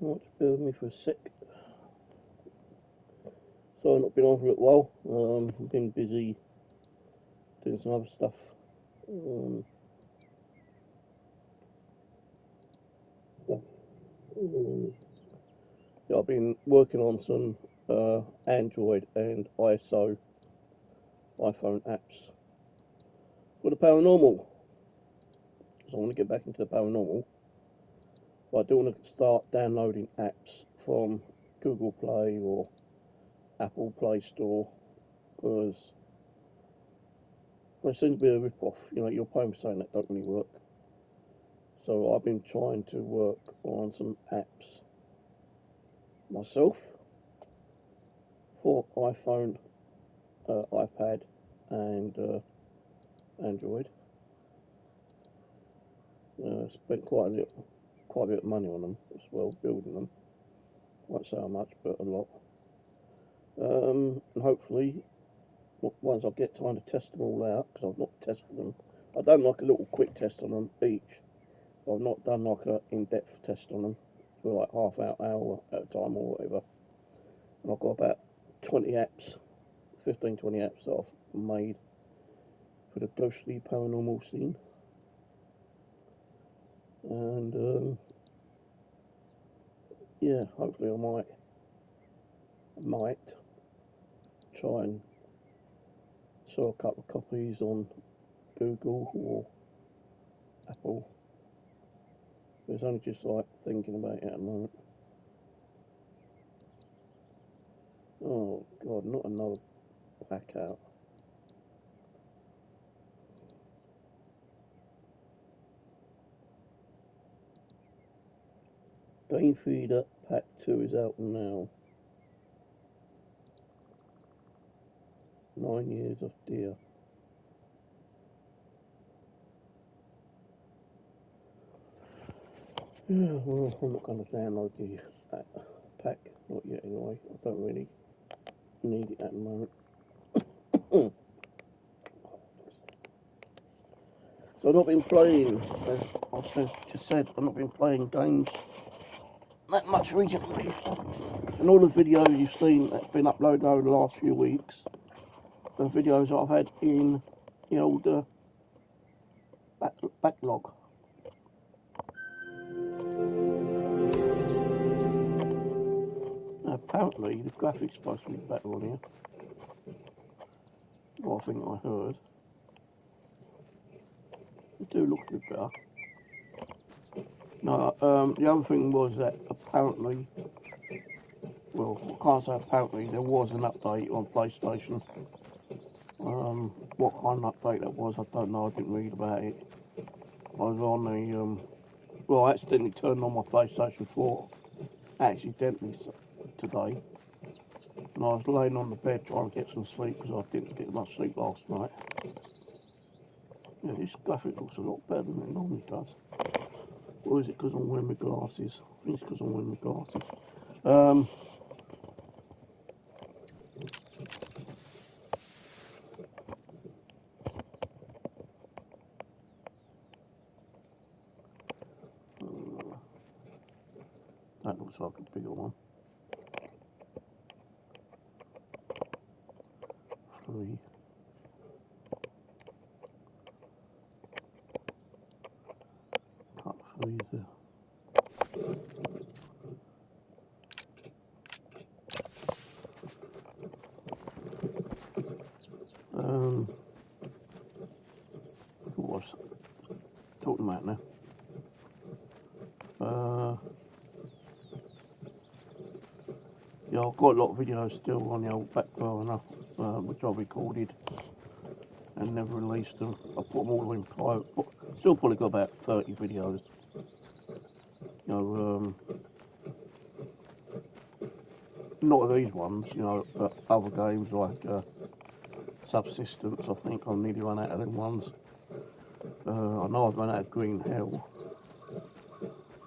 Right, just bear with me for a sec. So I've not been on for a little while. I've been busy doing some other stuff. Yeah, I've been working on some Android and ISO iPhone apps for the paranormal. So I want to get back into the paranormal, but I do want to start downloading apps from Google Play or Apple Play Store, because there seems to be a rip-off. You know, you're paying for something that don't really work. So I've been trying to work on some apps myself for iPhone, iPad and Android. Spent quite a bit of money on them as well, building them. Won't say how much, but a lot. And hopefully, once I get time to test them all out, because I've not tested them. I've done like a little quick test on them each. I've not done like an in-depth test on them for like half hour at a time or whatever. And I've got about 20 apps, 15, 20 apps that I've made for the ghostly paranormal scene. And yeah, hopefully I might try and sell a couple of copies on Google or Apple. It's only just like thinking about it at the moment. Oh God, not another pack out. Game Feeder Pack 2 is out now. 9 years of deer. Yeah, well, I'm not going to download the pack, not yet anyway. I don't really need it at the moment. So I've not been playing, as I've just said, I've not been playing games that much recently. And all the videos you've seen that's been uploaded over the last few weeks, the videos I've had in the old backlog. Apparently the graphics supposed to be better on here. Well, I think I heard. They do look a bit better. No, the other thing was that apparently, well, I can't say apparently, there was an update on PlayStation. What kind of update that was, I don't know, I didn't read about it. I was on the, well, I accidentally turned on my PlayStation 4, accidentally today. And I was laying on the bed trying to get some sleep because I didn't get much sleep last night. Yeah, this graphic looks a lot better than it normally does. Or is it because I'm wearing my glasses? I think it's because I'm wearing my glasses. That looks like a bigger one. 3. Cut 3 there. What was I talking about now? Yeah, I've got a lot of videos still on the old back burner, which I recorded and never released them. I put them all in private. Still probably got about 30 videos. You know, not of these ones, you know, but other games like Subsistance. I think I'll nearly run out of them ones. I know I've run out of Green Hell.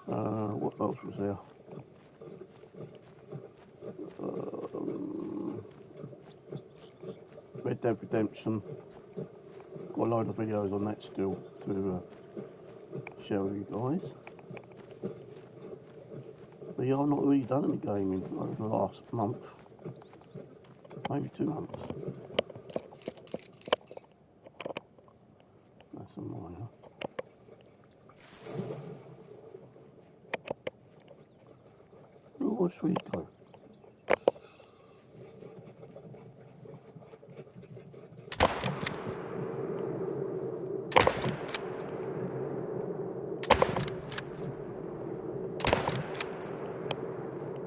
What else was there? Red Dead Redemption. Got a load of videos on that still to share with you guys. honestly, I've not really done any gaming over the last month, maybe 2 months. That's a minor. Oh, where should we go?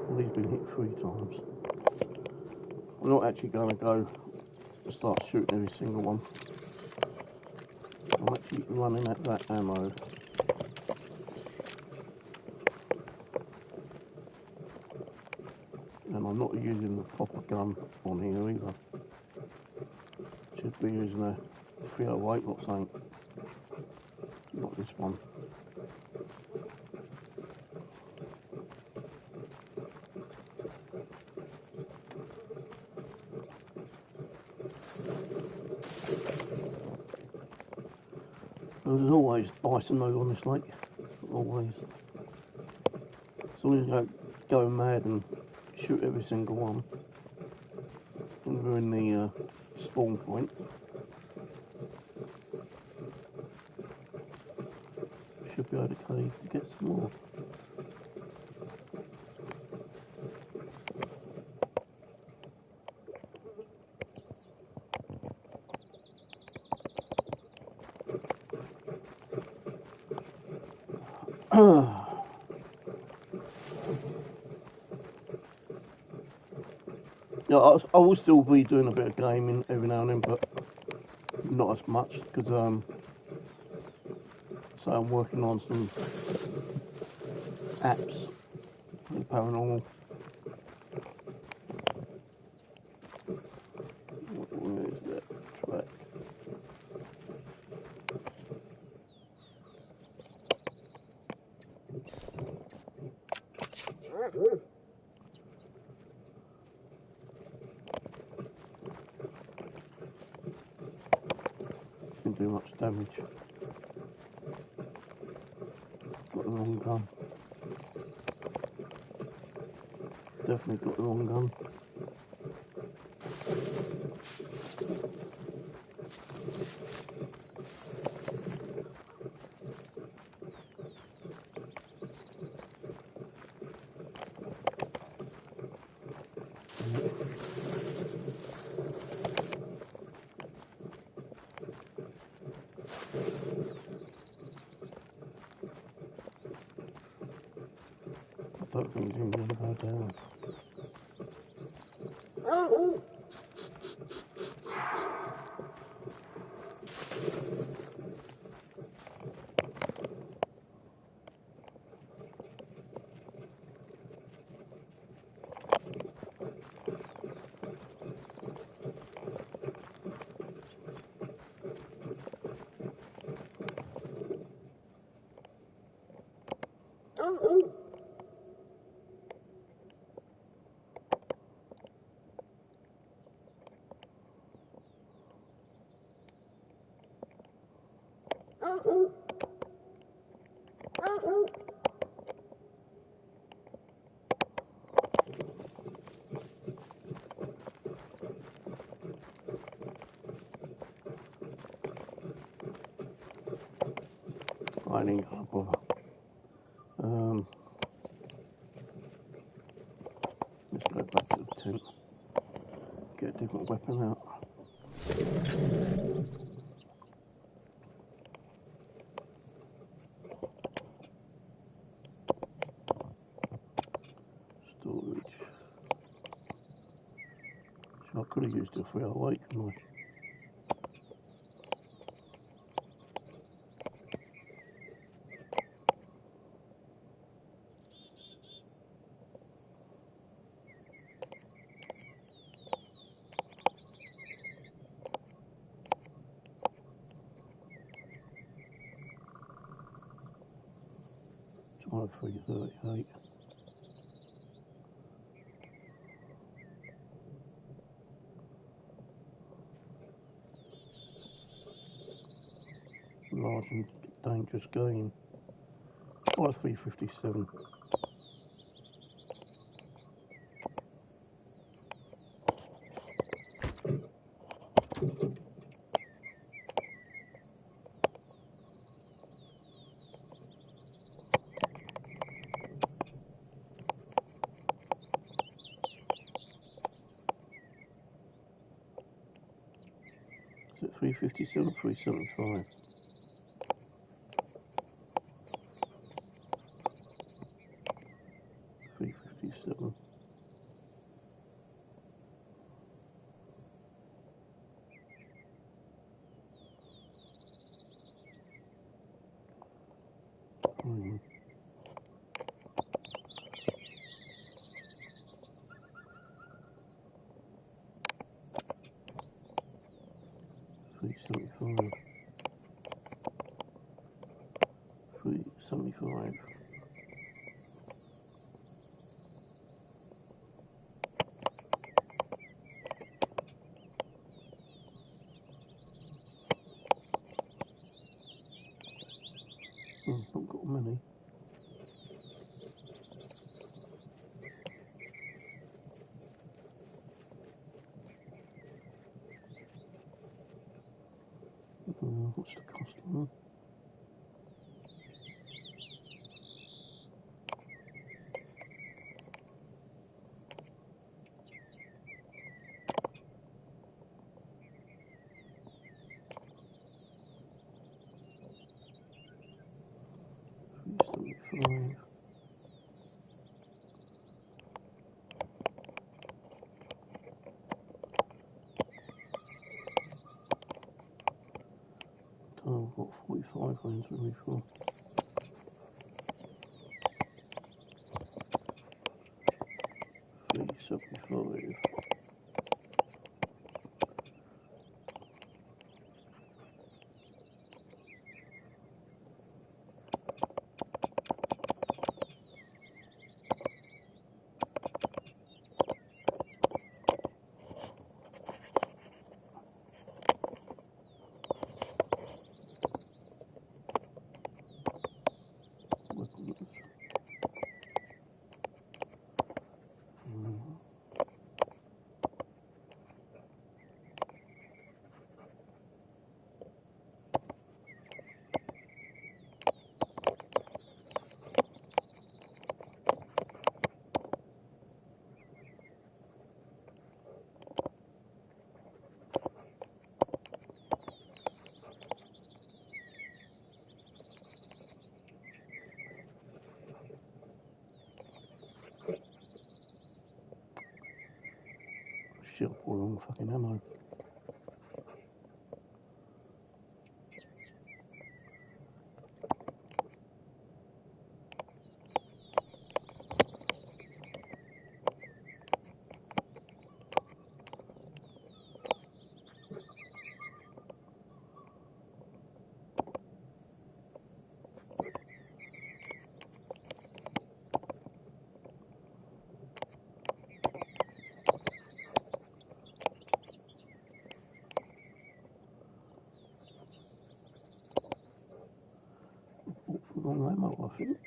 Well, he's been hit 3 times. I'm not actually going to go start shooting every single one. I'm actually running at that ammo. And I'm not using the proper gun on here either. Should be using a 308 or something. Not this one. There's always ice and mode on this lake. Always. As long as you don't go mad and shoot every single one. And we're in the spawn point. Should be able to get some more. Yeah, I will still be doing a bit of gaming every now and then, but not as much because so I'm working on some apps for the paranormal. Where is that track? Didn't do much damage. Got the wrong gun. Definitely got the wrong gun. I don't think he's even going to go down. I ain't gonna bother. Let's go back to the tent. Get a different weapon out. Storage. So I could have used a 308, couldn't I? Try 338. Large and dangerous game. Try 357. still at 375. $357. $375. $375. Not got many. What's the cost of them? $375. Oh, I've got 45 rounds really for. $375. Shit, all wrong fucking ammo. Wrong ammo, I think.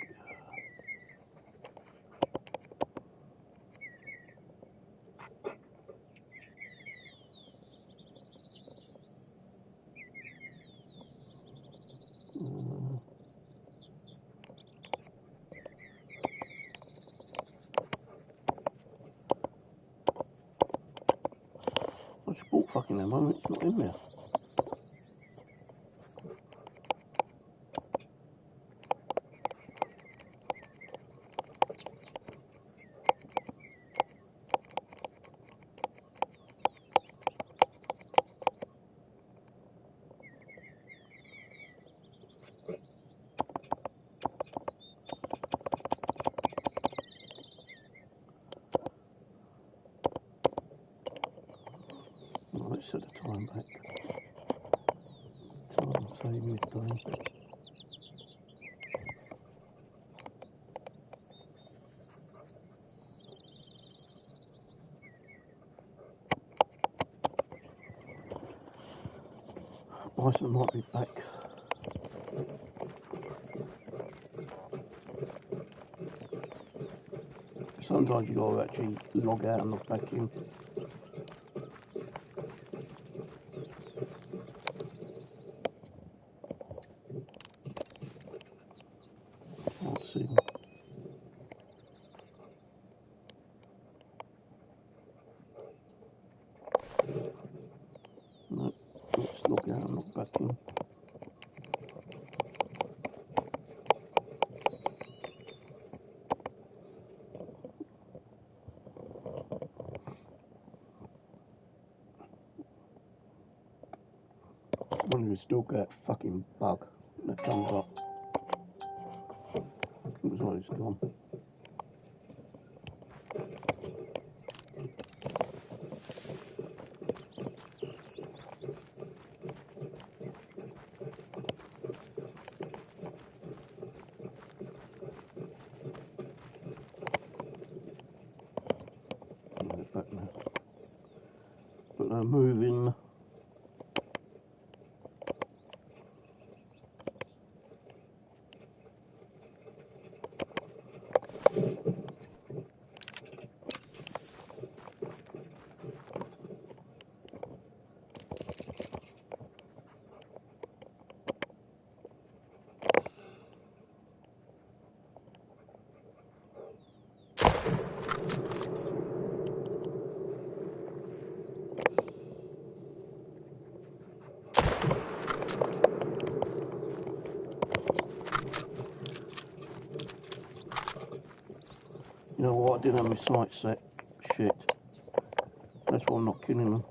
I just bought fucking ammo, it's not in there. Let's set the time back. Time, say midday. Bison might be back. Sometimes you gotta actually log out and log back in. Let's see. No, let's log out and log back we still get that fucking bug that comes up. It was like it's gone. Back now. But they're moving. You know what, I didn't have my sight set. Shit. That's why I'm not killing them.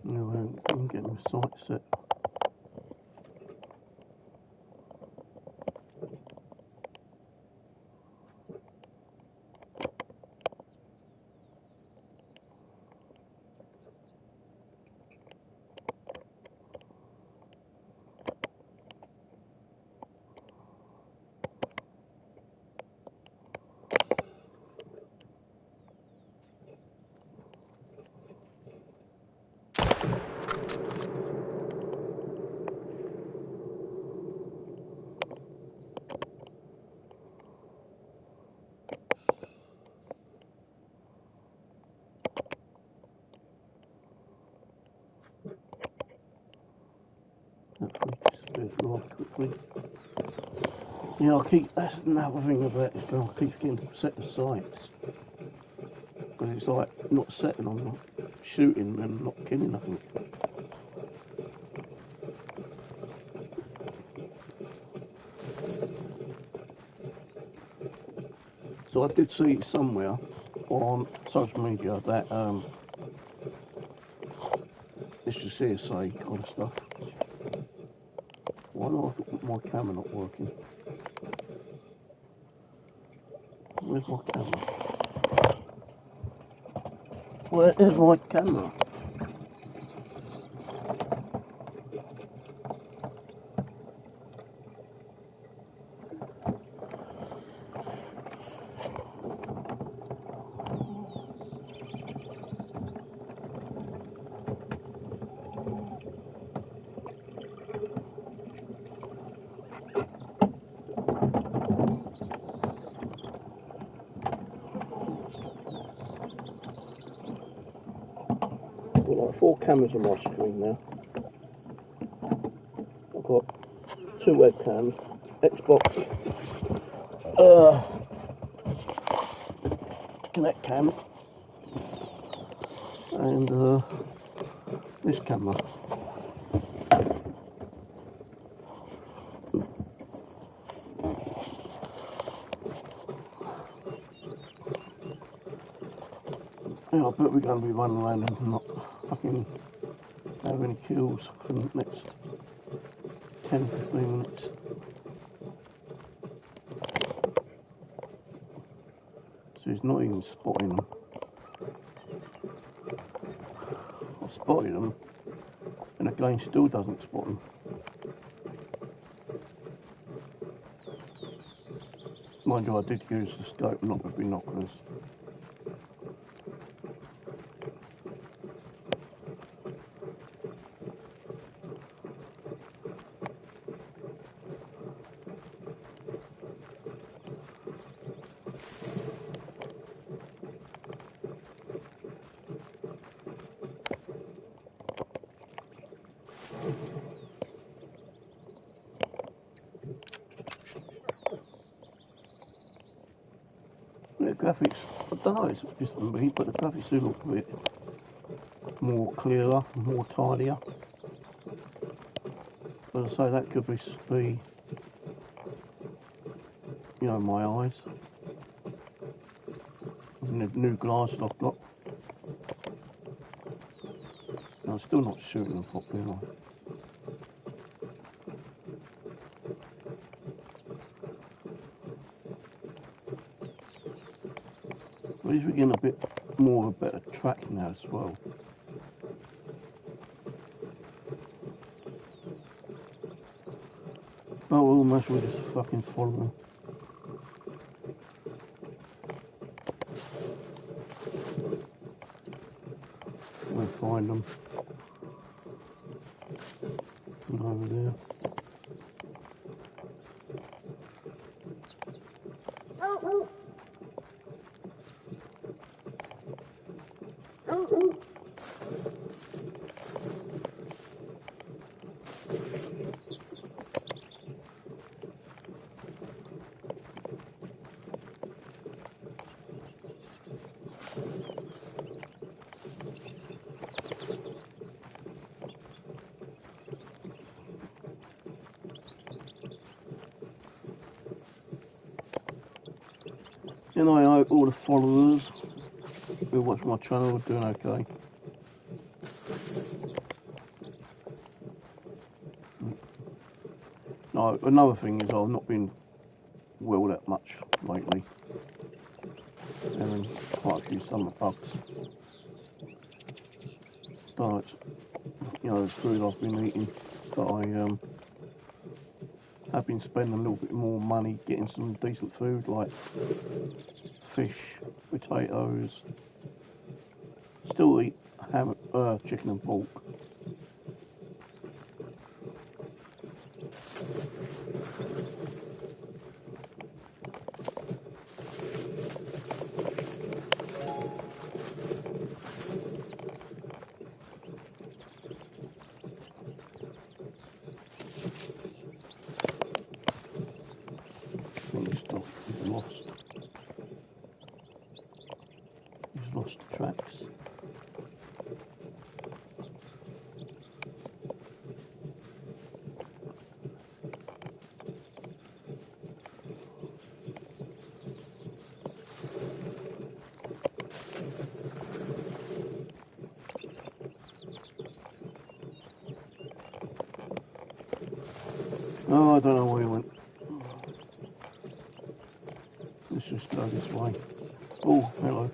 No, I'm getting my sight set. Quickly. Yeah, that's another thing about this gun, I keep getting to set the sights. Because it's like not setting, I'm not shooting and not killing nothing. So I did see somewhere on social media that it's just hearsay kind of stuff. Why not my camera not working? Where's my camera? Where is my camera? I've got like 4 cameras on my screen now. I've got 2 webcams, Xbox, Connect cam, and this camera. Yeah, I bet we're going to be running around and not fucking have any kills for the next 10-15 minutes. So he's not even spotting them. I spotted them, and again still doesn't spot them. Mind you, I did use the scope, not with binoculars. There you go. graphics, I don't know, it's just me, but the graphics do look a bit more clearer, more tidier. But I say that could be, you know, my eyes. And the new glasses I've got. I'm still not shooting them properly, am I? At least we're getting a bit more of a better track now as well. Oh well, might as well just fucking follow them. We'll find them. And over there. And I hope all the followers who watch my channel are doing okay. No, another thing is I've not been well that much lately. Having quite a few summer bugs. So it's, you know, the food I've been eating, but I have been spending a little bit more money getting some decent food like fish, potatoes. Still eat ham, chicken and pork. He's lost. He's lost the tracks. Oh, I don't know where he went. Let's just go this way. Oh, hello.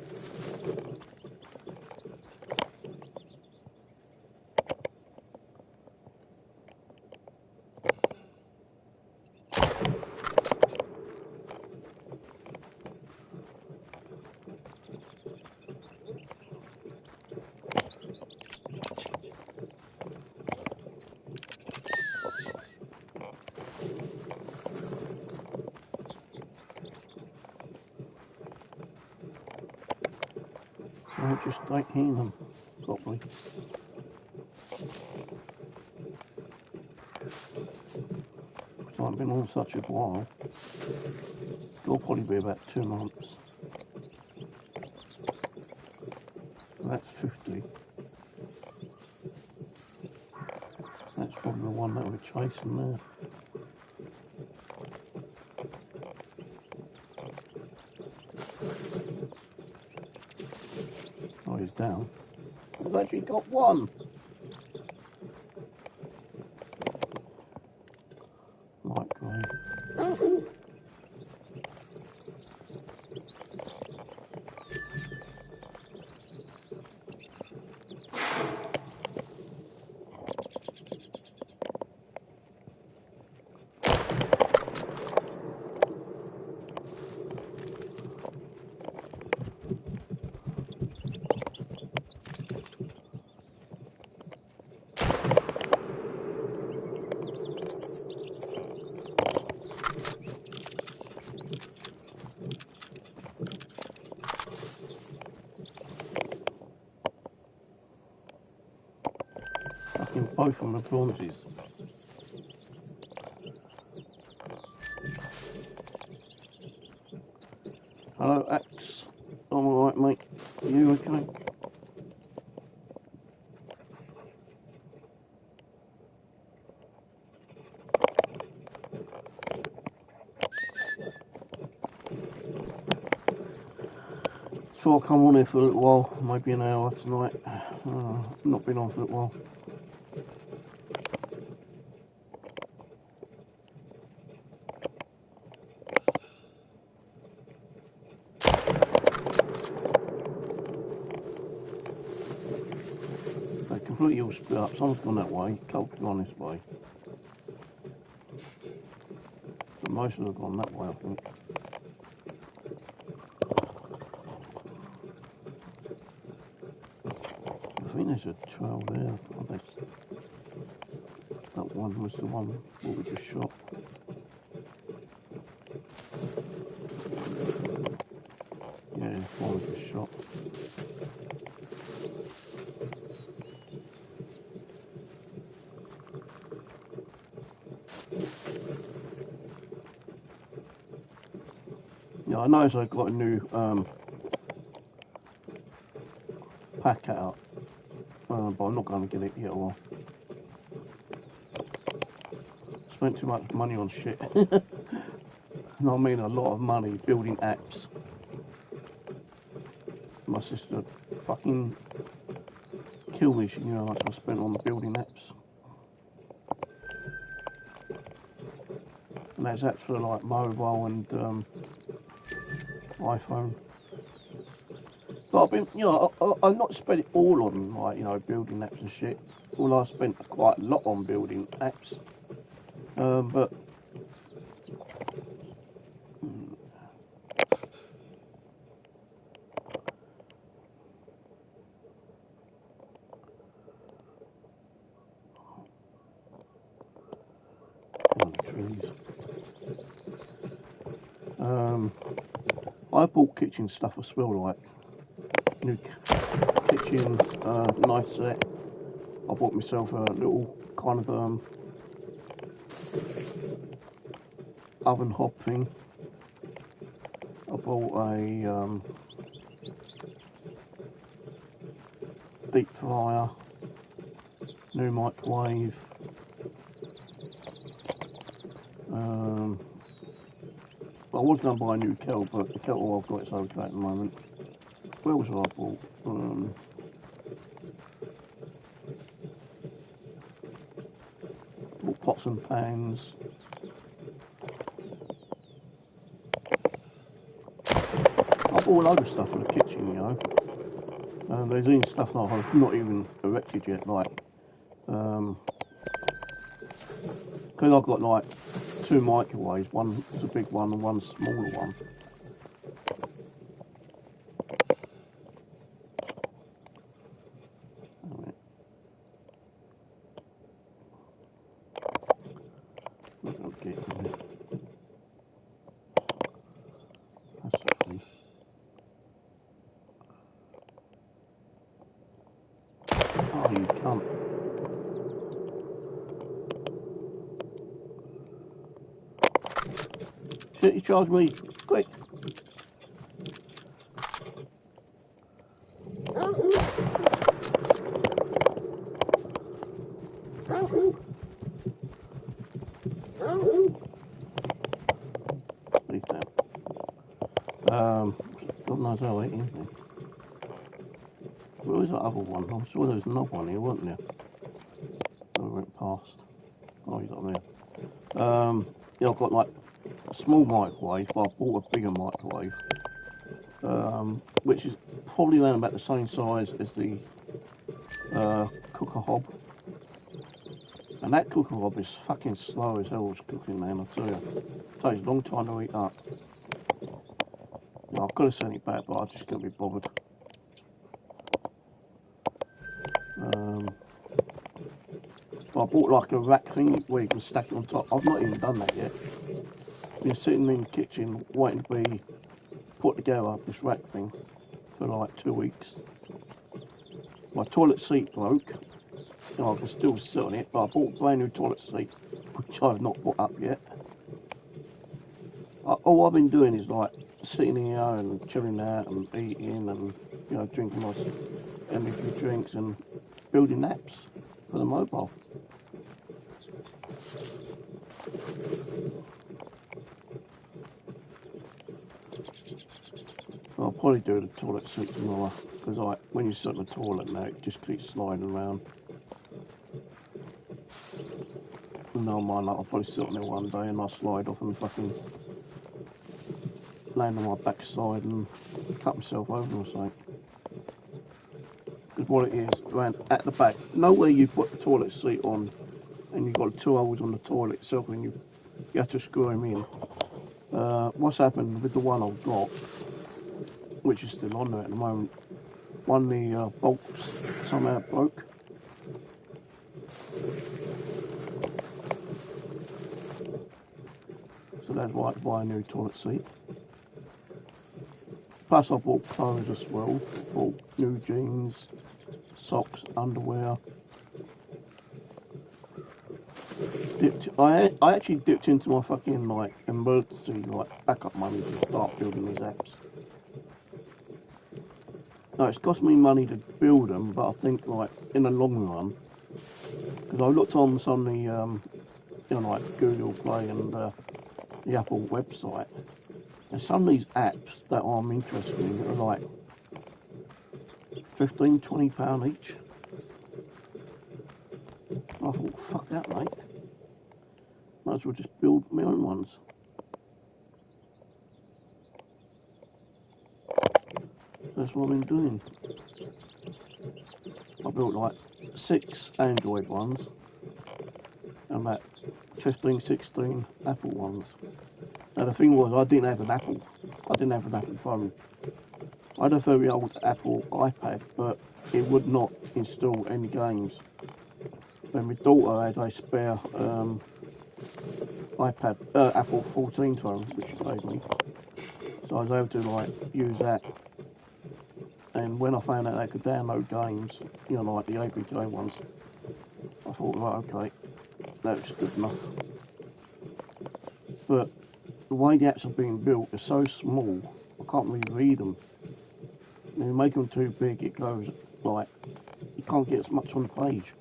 I just don't hear them properly. So I've been on such a while. It'll probably be about 2 months. That's 50. That's probably the one that we're chasing there. Oh, he's down. I've actually got one. Light grey. Fucking both on the bronzes. Hello, Axe. thought I'll come on here for a little while, maybe an hour tonight. Not been on for a little while. They completely all split up. Someone's gone that way, a couple gone this way. But most of them have gone that way, I think. I think there's a trail there. That one was the one what we just shot. Yeah, one we just shot. Yeah, I noticed I got a new pack out, but I'm not going to get it yet. Or spent too much money on shit. And I mean a lot of money building apps. My sister fucking killed me. You know how much I spent on the building apps. And that's apps for like mobile and iPhone. But I've been, you know, I've not spent it all on like, you know, building apps and shit. All I spent quite a lot on building apps. But I bought kitchen stuff as well, like new kitchen knife set. I bought myself a little kind of oven hob thing. I bought a deep fryer, new microwave. I was going to buy a new kettle, but the kettle I've got is okay at the moment. Where was I bought? Bought pots and pans. I bought a load of stuff for the kitchen, you know. There's even stuff that I've not even erected yet, like, because I've got like 2 microwaves, one's a big one and one's a smaller one. Oh, you can't. Shit, you charged me. Quick. Leave that. God knows how it is. Where was that other one? I'm sure there was another one here, wasn't there? I went past. Oh, he's up there. Yeah, I've got like a small microwave, but I bought a bigger microwave, which is probably around about the same size as the cooker hob. And that cooker hob is fucking slow as hell as cooking, man, I tell you. It takes a long time to heat up. I've got to send it back, but I just can't be bothered. But I bought like a rack thing where you can stack it on top. I've not even done that yet. Been sitting in the kitchen waiting to be put together, this rack thing, for like 2 weeks. My toilet seat broke. So I can still sit on it, but I bought a brand new toilet seat, which I've not put up yet. All I've been doing is like sitting here and chilling out and eating and, you know, drinking my energy drinks and building apps for the mobile. probably do the toilet seat tomorrow, because when you sit in the toilet now, it just keeps sliding around. No mind, like, I'll probably sit on there one day and I'll slide off and fucking land on my backside and cut myself over or something. Because what it is, around at the back, nowhere you put the toilet seat on, and you've got 2 holes on the toilet itself, and you have to screw them in. What's happened with the one I've got, which is still on there at the moment, one of the bolts somehow broke. So that's why I had to buy a new toilet seat. Plus I bought clothes as well. Bought new jeans, socks, underwear. I actually dipped into my fucking like emergency like backup money to start building these apps. No, it's cost me money to build them, but I think like in the long run, because I looked on some of the you know, like Google Play and the Apple website, and some of these apps that I'm interested in are like £15–20 each. I thought, fuck that, mate. Might as well just build my own ones. That's what I've been doing. I built like 6 Android ones and about 15–16 Apple ones. Now the thing was, I didn't have an Apple phone. I had a very old Apple iPad, but it would not install any games. Then my daughter had a spare Apple 14 phone, which she gave me. So I was able to like use that. And when I found out I could download games, you know, like the APK ones, I thought, right, okay, that's good enough. But the way the apps are being built are so small, I can't really read them. And you make them too big, it goes like, you can't get as much on the page.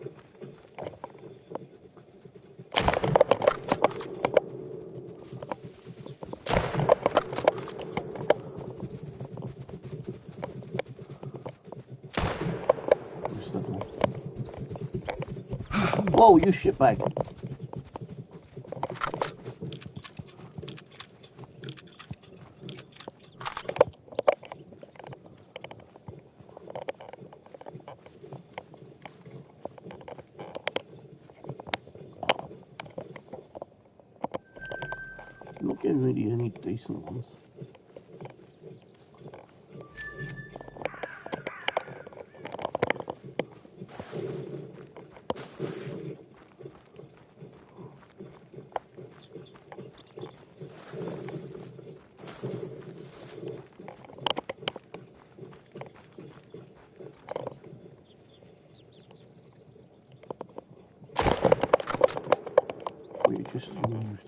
Whoa, you shitbag. I'm not getting really any decent ones. We just moved.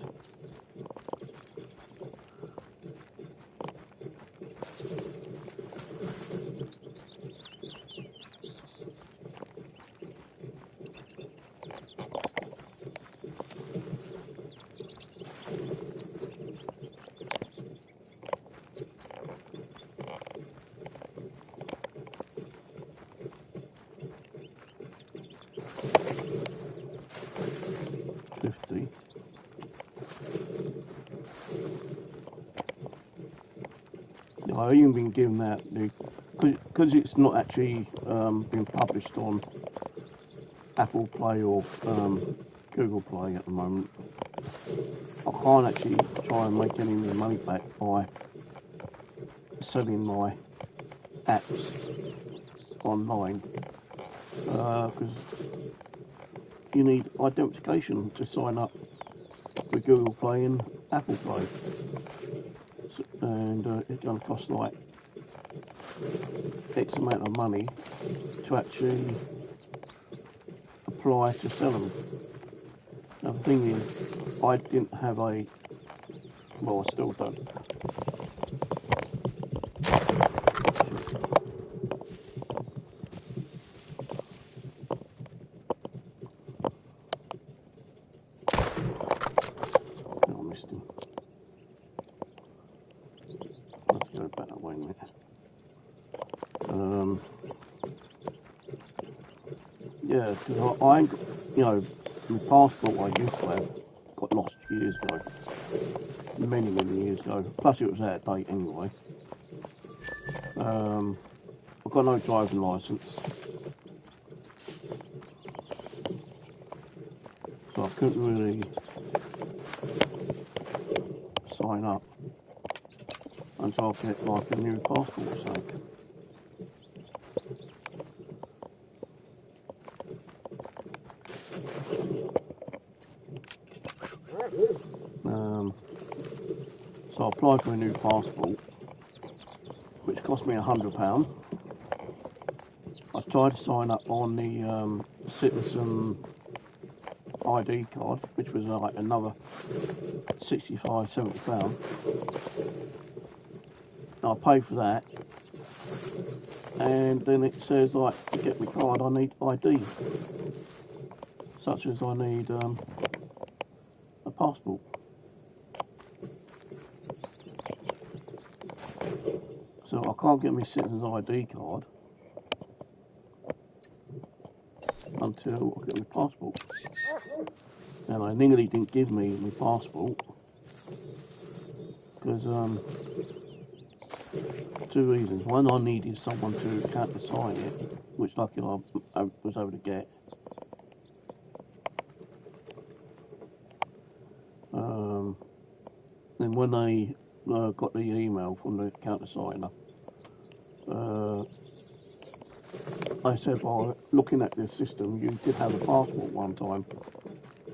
I've even been given that, because it's not actually been published on Apple Play or Google Play at the moment. I can't actually try and make any of the money back by selling my apps online, because you need identification to sign up with Google Play and Apple Play. And it's going to cost like X amount of money to actually apply to sell them. Now the thing is, I didn't have a, well, I still don't. Oh, I missed him. Let's go back that way, mate. Yeah, because I ain't got, you know, my passport I used to have got lost years ago. Many years ago. Plus it was out of date anyway. I've got no driving licence. So I couldn't really sign up until I get like a new passport or something. So I applied for a new passport, which cost me £100. I tried to sign up on the Citizen ID card, which was like another £65–70. I paid for that, and then it says like to get my card I need ID, such as I need a passport. So I can't get my Citizen's ID card until I get my passport. And I nearly didn't give me my passport because two reasons. One, I needed someone to countersign it, which luckily I was able to get. Then when they got the email from the countersigner, I said, well, looking at this system, you did have a passport one time.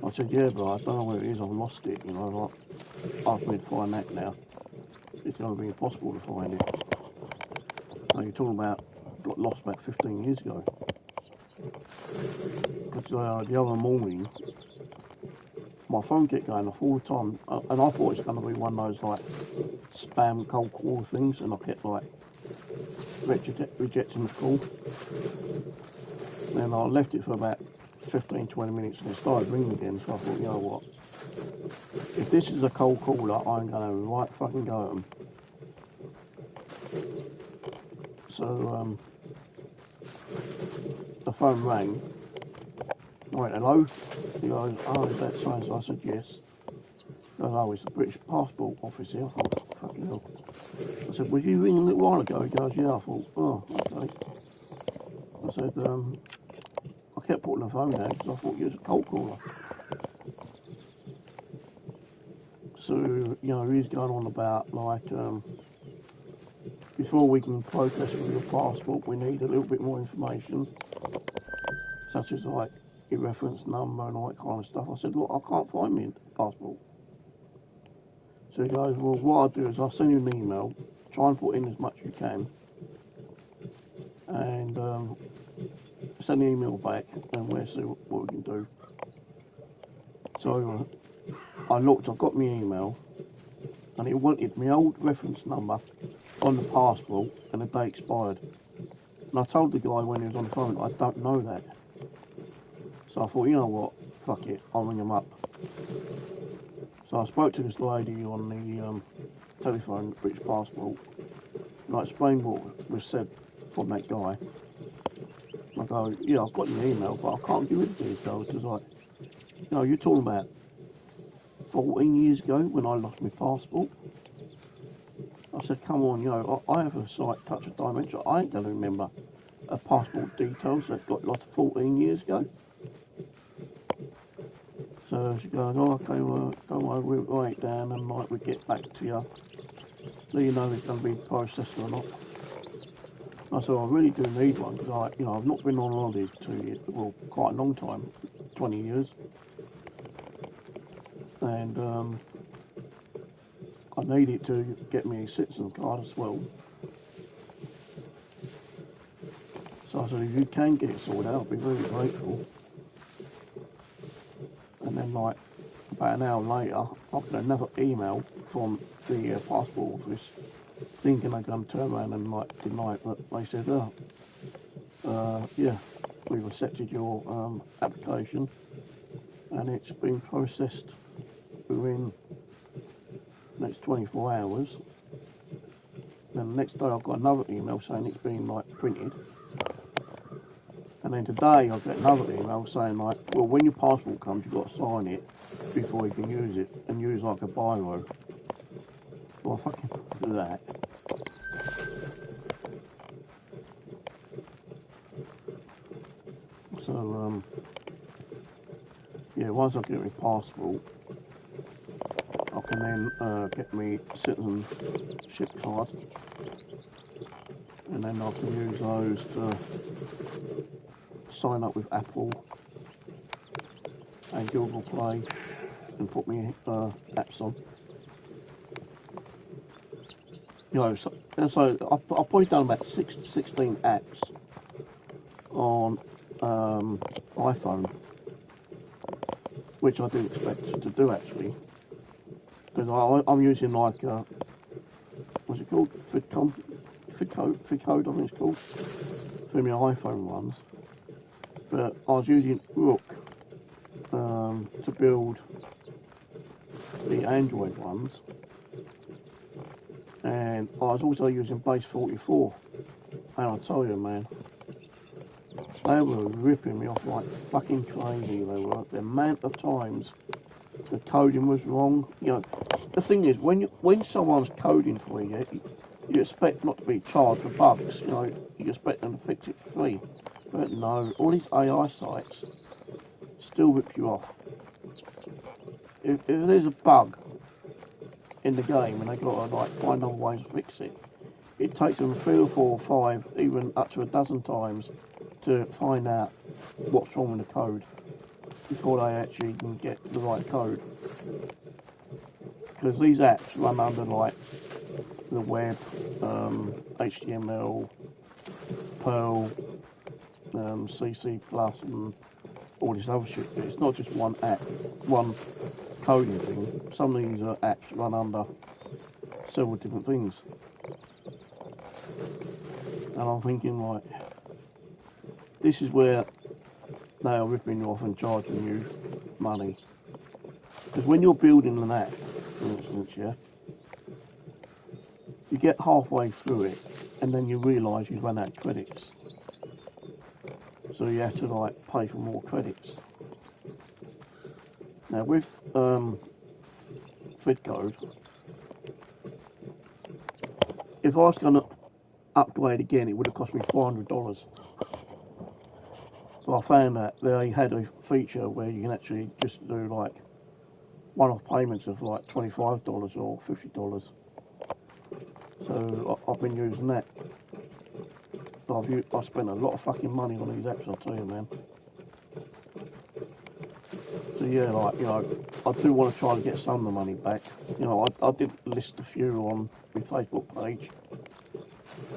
I said, yeah, but I don't know where it is, I've lost it, you know, like, ask me to find that now. It's going to be impossible to find it. So you're talking about, got lost about 15 years ago. Because the other morning, my phone kept going off all the time, and I thought it was going to be one of those, like, spam cold call things, and I kept, like, rejecting the call. Then I left it for about 15–20 minutes and it started ringing again, so I thought, you know what, if this is a cold caller, I'm going to right fucking go at them. So the phone rang. I went, hello? He goes, oh, is that so and so? I said, yes. He goes, oh, it's the British Passport Office here. I thought, fucking hell. I said, was you ringing a little while ago? He goes, yeah. I thought, oh, okay. I said, I kept putting the phone down because I thought you was a cold caller. So, you know, he's going on about, like, before we can process with your passport, we need a little bit more information, such as, like, your reference number and all that kind of stuff. I said, look, I can't find my passport. So he goes, well, what I'll do is I'll send you an email, try and put in as much as you can, and send the email back, and we'll see what we can do. So I looked, I got my email, and it wanted my old reference number on the passport, and the date expired. And I told the guy when he was on the phone, I don't know that. So I thought, you know what, fuck it, I'll ring him up. So I spoke to this lady on the telephone, British Passport, and I explained what was said from that guy. I go, yeah, I've got your email, but I can't give it the details, because, like, you know, you're talking about 14 years ago when I lost my passport. I said, come on, you know, I have a sight, touch of dementia. I ain't going to remember a passport details that got lost 14 years ago. So she goes, oh, okay, well, don't worry, we'll write it down and like we'll get back to you. So you know it's going to be processed or not. I said, I really do need one because, you know, I've not been on holiday for 2 years, well, quite a long time, 20 years. And I need it to get me a citizen card as well. So I said, if you can get it sorted out, I'll be really grateful. And then, like, about an hour later, I got another email from the passport office, thinking they're going to turn around and, like, deny it, but they said, yeah, we've accepted your application, and it's been processed within the next 24 hours. Then the next day I got another email saying it's been, like, printed, And then today I get another email saying like, well, when your passport comes, you've got to sign it before you can use it, and use like a biro. Well, I fucking do that. So, yeah, once I get my passport, I can then get me citizenship card, and then I can use those to sign up with Apple and Google Play and put me apps on. You know, so I've probably done about 16 apps on iPhone, which I didn't expect to do actually, because I'm using like what's it called? FidCode, I think it's called, for my iPhone ones. But I was using Rook to build the Android ones, and I was also using Base 44. And I tell you, man, they were ripping me off like fucking crazy. They were. The amount of times the coding was wrong. You know, the thing is, when someone's coding for you, you expect not to be charged for bugs. You know, you expect them to fix it for free. But no, all these AI sites still rip you off. If there's a bug in the game and they've got to like find other ways to fix it, it takes them 3 or 4 or 5, even up to a dozen times to find out what's wrong with the code before they actually can get the right code. Because these apps run under like the web, HTML, Perl, CC+, and all this other shit. It's not just one app, one coding thing. Some of these apps run under several different things. And I'm thinking like, this is where they are ripping you off and charging you money. Because when you're building an app, for instance, yeah, you get halfway through it and then you realise you've run out of credits. So you have to like pay for more credits. Now with FidCode, if I was going to upgrade again, it would have cost me $400. So I found that they had a feature where you can actually just do like one-off payments of like $25 or $50. So I've been using that. I've spent a lot of fucking money on these apps, I'll tell you, man. So yeah, like, you know, I do want to try to get some of the money back. You know, I did list a few on my Facebook page.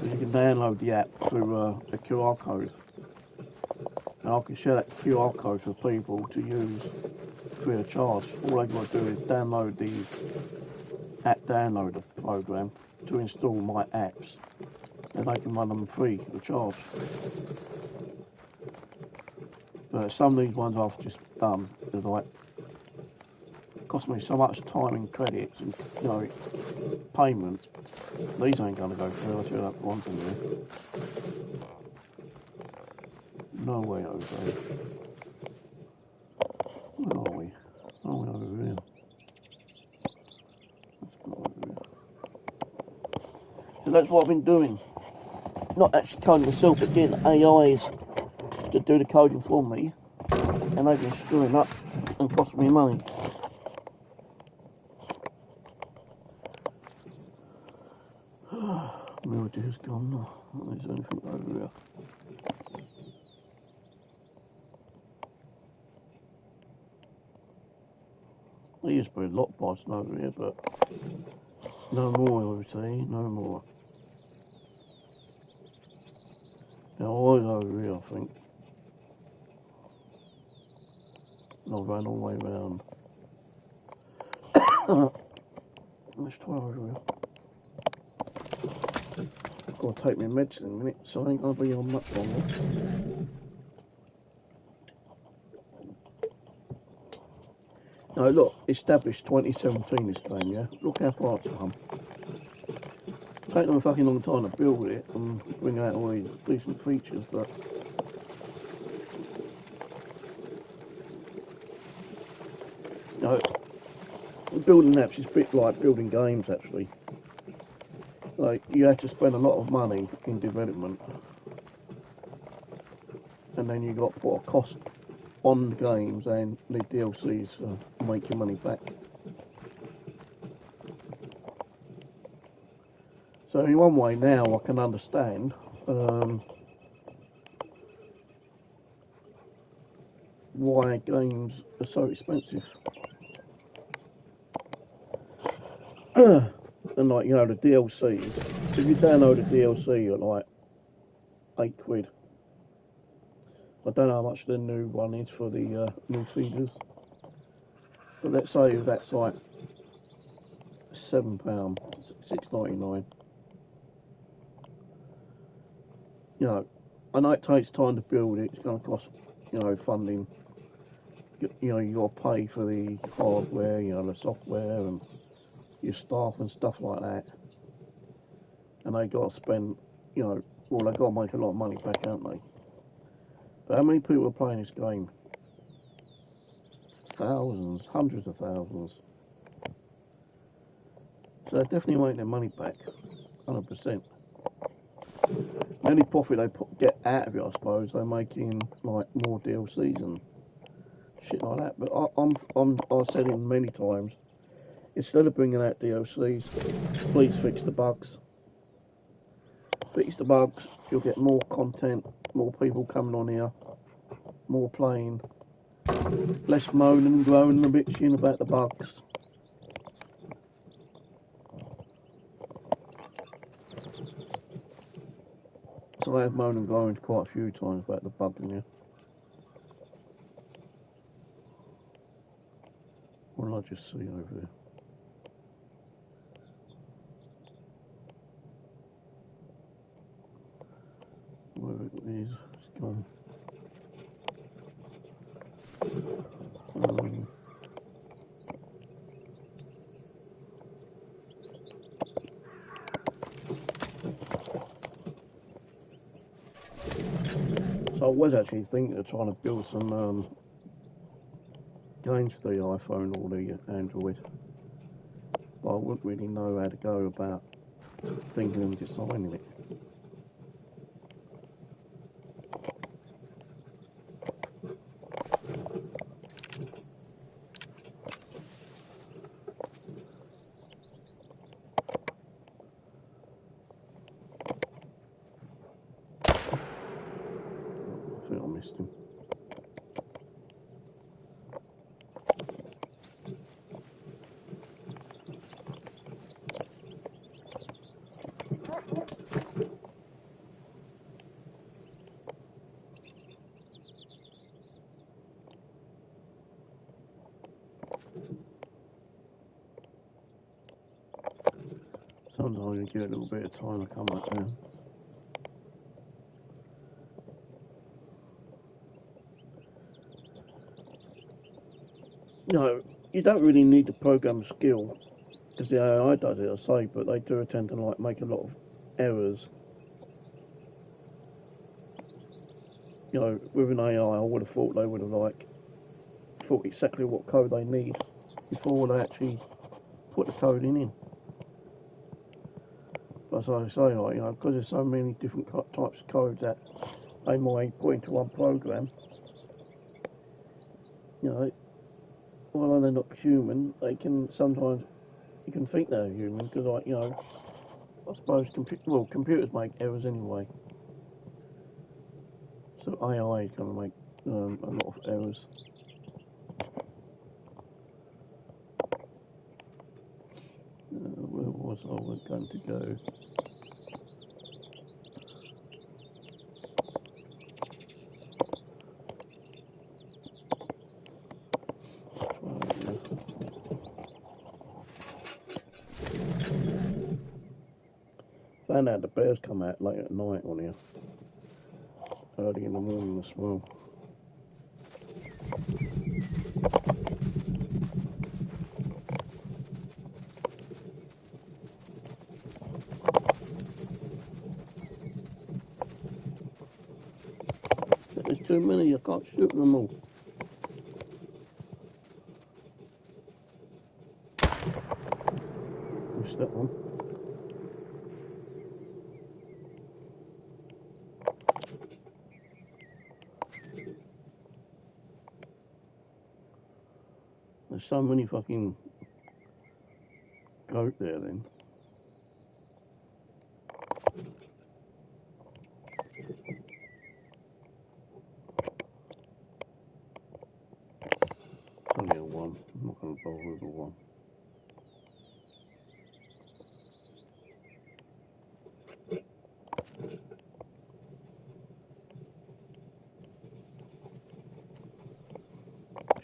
You can download the app through a QR code. And I can share that QR code for people to use free of charge. All they've got to do is download the app downloader program to install my apps, and they can run them free of charge. But some of these ones I've just done, they're like, cost me so much time and credits and, you know, payment. These ain't going to go through, I'll tell you that for one thing there. No way, Jose. Where are we? Oh, we're over here. So that's what I've been doing. Not actually coding myself, but getting AIs to do the coding for me. And they've been screwing up and costing me money. Mildew has gone now. There's anything over here. There used to be a lot bossing over here, but no more, I would say, no more. They're always over here, I think. And I've ran all the way around. Let's try over here. I've got to take my medicine in a minute, so I ain't going to be on much longer. No, look, established 2017 this game, yeah? Look how far it's come. It's taken them a fucking long time to build it and bring out all these decent features, but You know, building apps is a bit like building games actually. Like, you have to spend a lot of money in development, and then you got to put a cost on the games and the DLCs to make your money back. So in one way now I can understand why games are so expensive. And like, you know, the DLCs, if you download a DLC at like £8, I don't know how much the new one is for the new feeders, but let's say that's like £7, £6.99. You know, I know it takes time to build it. It's going to cost, you know, funding. You know, you got to pay for the hardware, you know, the software and your staff and stuff like that. And they got to spend, you know, well, they got to make a lot of money back, haven't they? But how many people are playing this game? Thousands, hundreds of thousands. So they definitely make their money back, 100%. The only profit they get out of it, I suppose, they're making like more DLCs and shit like that. But I've said it many times, instead of bringing out DLCs, please fix the bugs. Fix the bugs, you'll get more content, more people coming on here, more playing, less moaning and groaning and bitching about the bugs. So I have moaned and groaned quite a few times about the bugs in here. What did I just see over there? Where it is, it's gone. So I was actually thinking of trying to build some games for the iPhone or the Android, but I wouldn't really know how to go about thinking and designing it. I think I missed him. Sometimes you get a little bit of time to come back down. No, you don't really need the program skill, because the AI does it, I say, but they do tend to like make a lot of errors. You know, with an AI, I would have thought they would have like thought exactly what code they need before they actually put the code in. But as I say, like, you know, because there's so many different types of code that they might put into one program, you know, although they're not human, they can sometimes, you can think they're human, because, like, you know, I suppose computers make errors anyway. So AI is going to make a lot of errors. Where was I going to go? Found out the bears come out late at night on here. Early in the morning as well. There's too many, I can't shoot them all. that one. There's so many fucking goat there then. Only a one. I'm not going to bother with a one.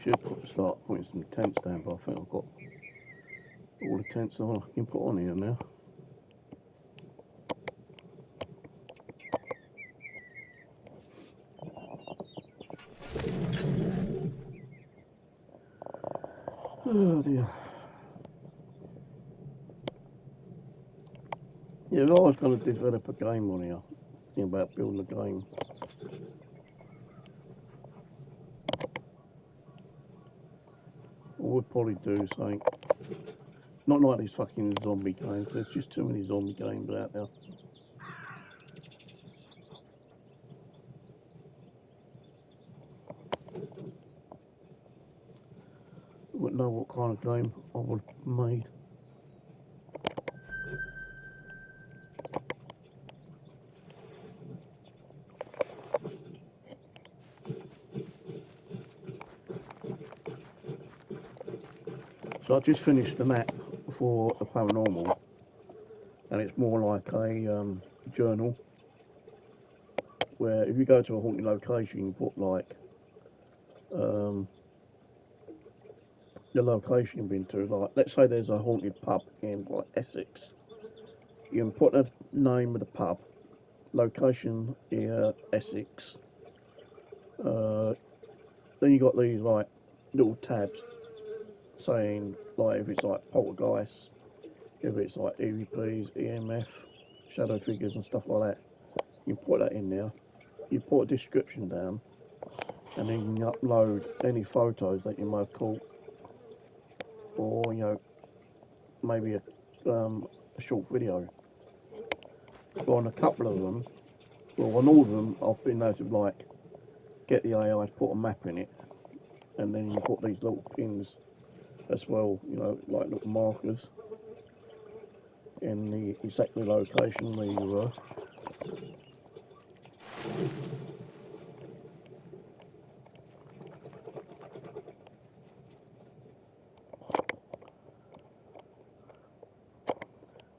Should start putting some tents down, but I think I've got all the tents on I can put on here now. Oh dear. Yeah, if I was going to develop a game on here, thinking about building a game. I would probably do something. Not like these fucking zombie games, there's just too many zombie games out there. I wouldn't know what kind of game I would have made. So I just finished the map for a paranormal, and it's more like a journal, where if you go to a haunted location, you put like the location you've been to. Like, let's say there's a haunted pub in like Essex. You can put the name of the pub, location here, Essex. Then you got these like little tabs saying like if it's like poltergeist, if it's like EVPs, EMF, shadow figures and stuff like that. You put that in there. You put a description down, and then you upload any photos that you might have caught, or you know, maybe a short video. But on a couple of them, well, on all of them, I've been able to like get the AI to put a map in it, and then you put these little pins as well, you know, like little markers in the exact location where you were.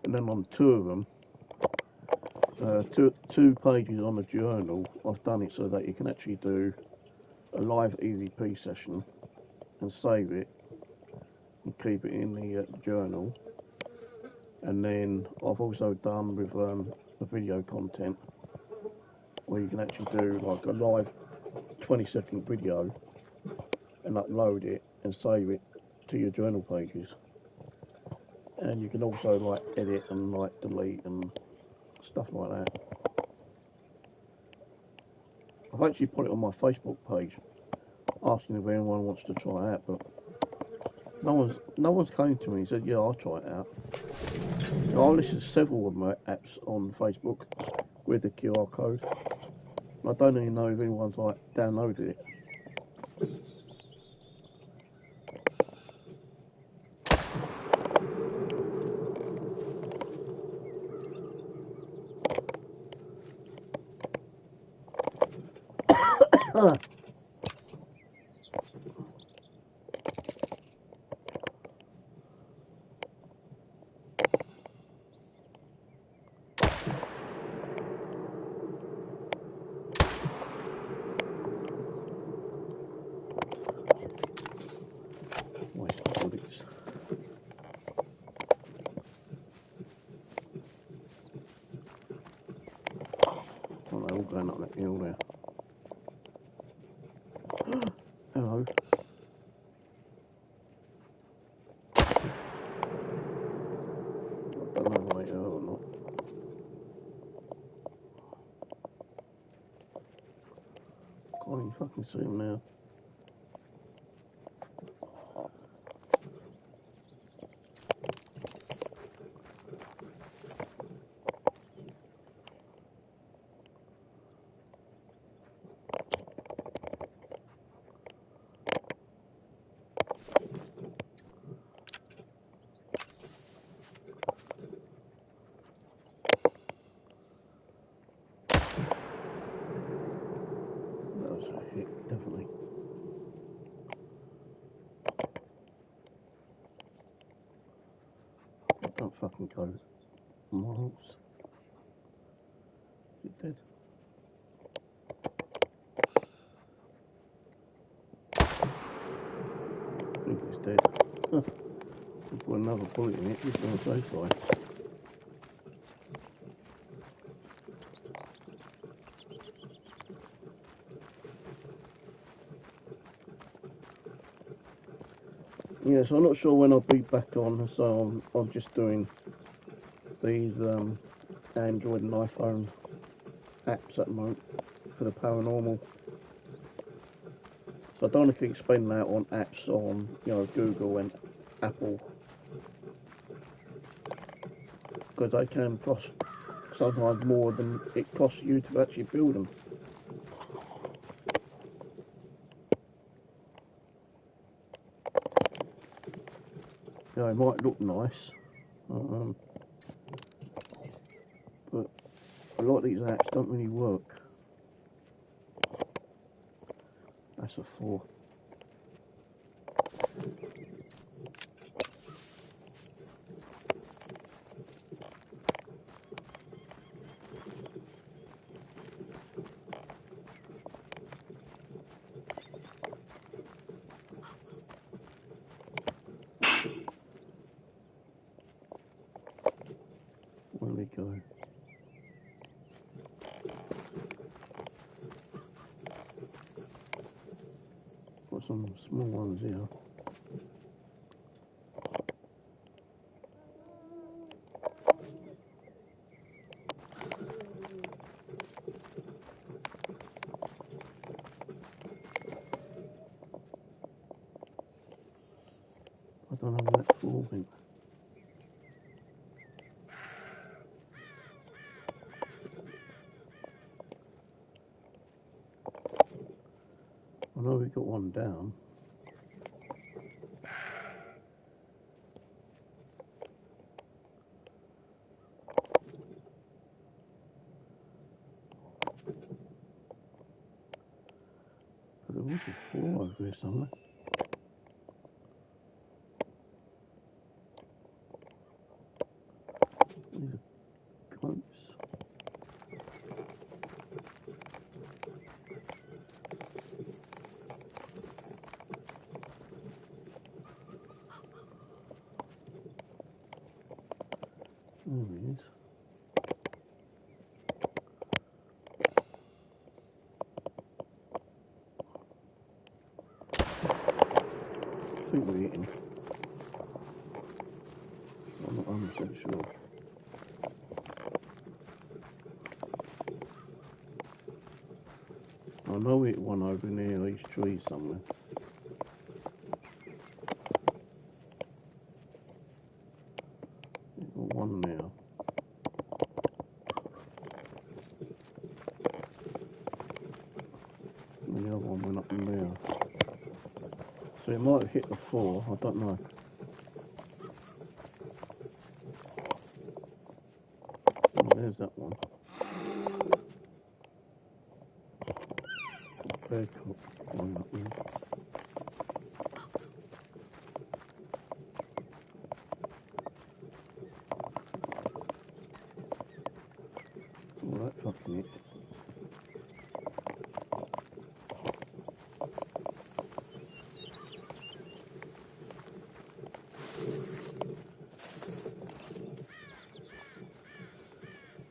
And then on two of them, two pages on the journal, I've done it so that you can actually do a live EVP session and save it and keep it in the journal. And then I've also done with the video content where you can actually do like a live 20-second video and upload it and save it to your journal pages. And you can also like edit and like delete and stuff like that. I've actually put it on my Facebook page asking if anyone wants to try it out, but no one's came to me and said, yeah, I'll try it out. I listed several of my apps on Facebook with the QR code. I don't even know if anyone's like downloaded it. Oh, they're all going up that hill there. Hello. I don't know if they are or not. Can't even fucking see them now. fucking go miles. Is it dead? I think it's dead. Huh. I've got another bullet in it, just on the safe side. Yeah, so I'm not sure when I'll be back on, so I'm just doing these Android and iPhone apps at the moment for the paranormal. So I don't want to keep spending out on apps on, you know, Google and Apple, because they can cost sometimes more than it costs you to actually build them. You know, it might look nice, but a lot of these apps don't really work. That's a 4. Where do we go? Got some small ones here. I don't know where that's for. I know we got one down. But there was a 4 over here somewhere. These are close. There he is. I think we hit him. I'm not 100% sure. I know we hit one over near these trees somewhere. We've got one now. And the other one went up in there. So it might have hit the 4, I don't know. Oh, there's that one. Bear cop going up there. Oh, that fucking it.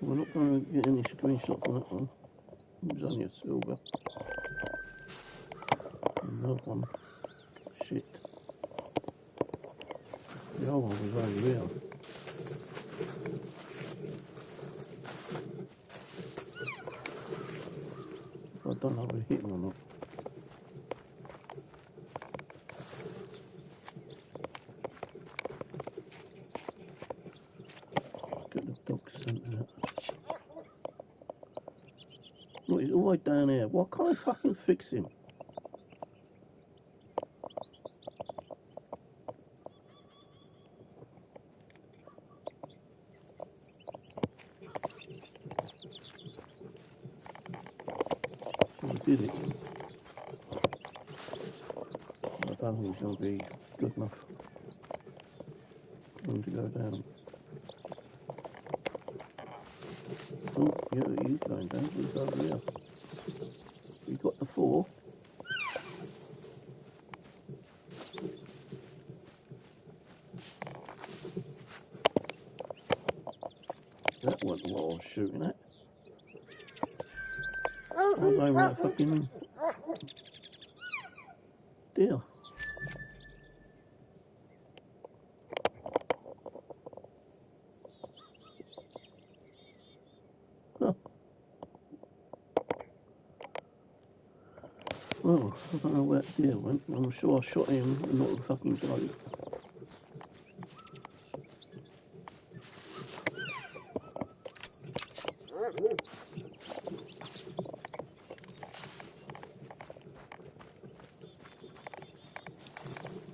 We're not going to get any screenshots on that one. It was only a silver. Another one. Shit. The other one was over there. I don't know if we hit him or not. Get the dog sent out. Look, he's all the way down here. Why can't I fucking fix him? Did it. I don't think it's going to be good enough for him to go down. Oh, yeah, he's going down. He's over here. You got the 4. That wasn't what I was shooting at. I was aiming at fucking deer. Huh. Well, I don't know where that deer went. I'm sure I shot him and not the fucking goat.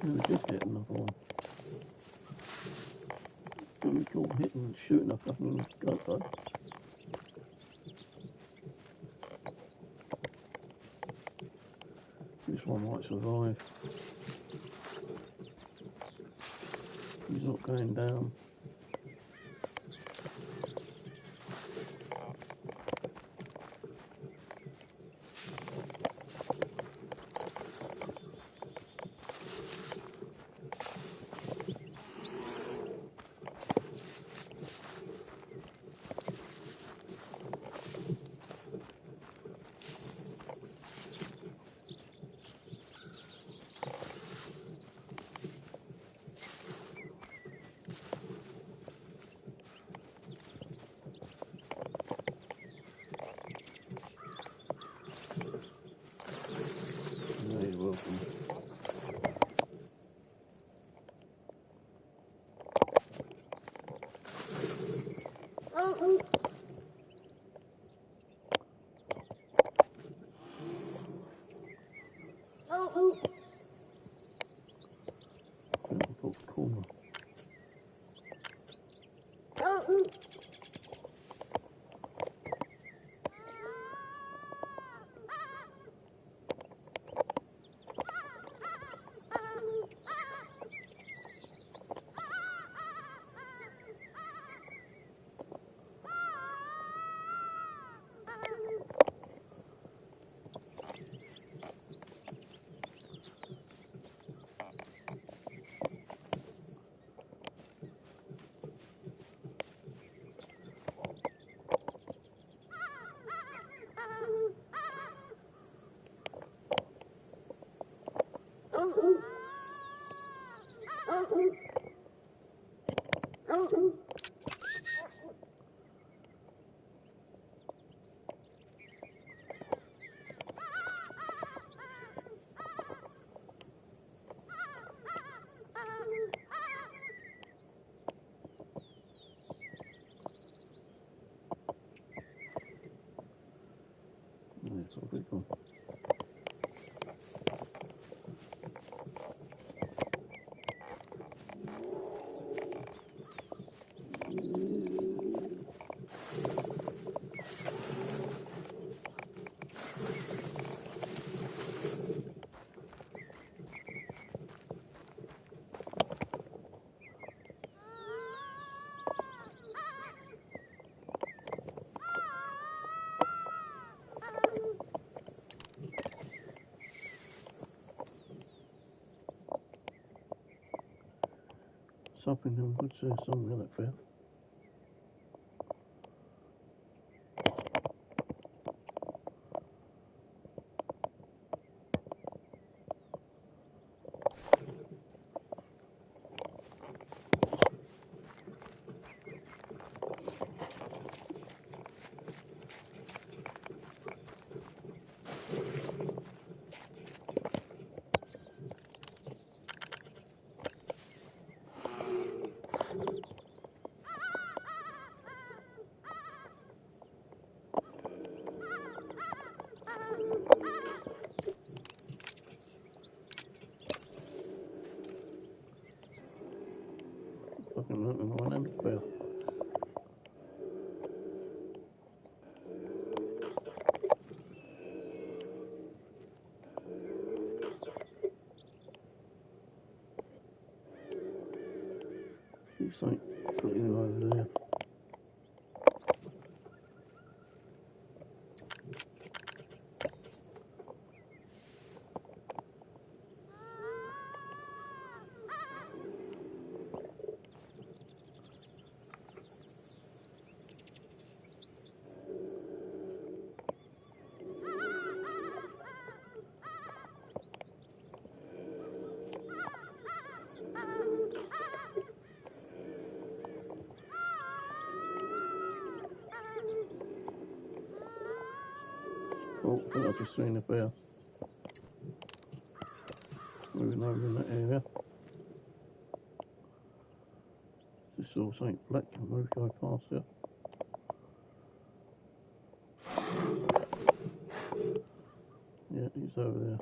No, I just hit another one. Don't recall hitting, shooting a fucking goat though. This one might survive. He's not going down. No, you're welcome. Corner. That's a big one. Something I'm good to something like that. Fucking looking on them bear. Looks like putting him over there. Oh, I think I've just seen a bear moving over in that area. Just saw something black move go past there. Yeah, he's over there.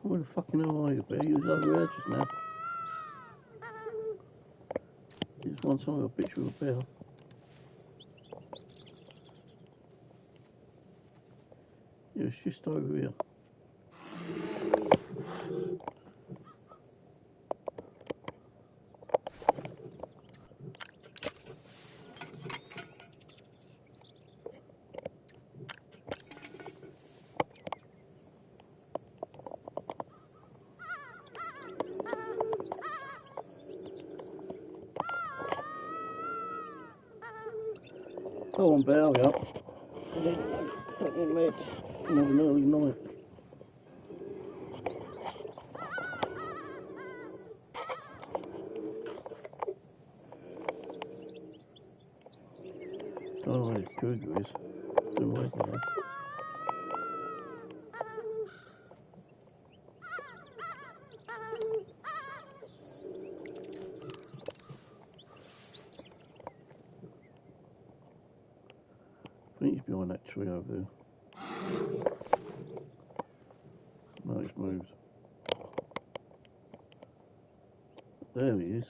Where the fucking hell are you, bear? You was over there just now. Just one time a picture of a bear. Yeah, it's just over here. Go on, bear, hurry up. Don't get mad. Not an early night. Don't know where this cougar is. It's away there. I think he's behind that tree over there. No, he's moved. There he is.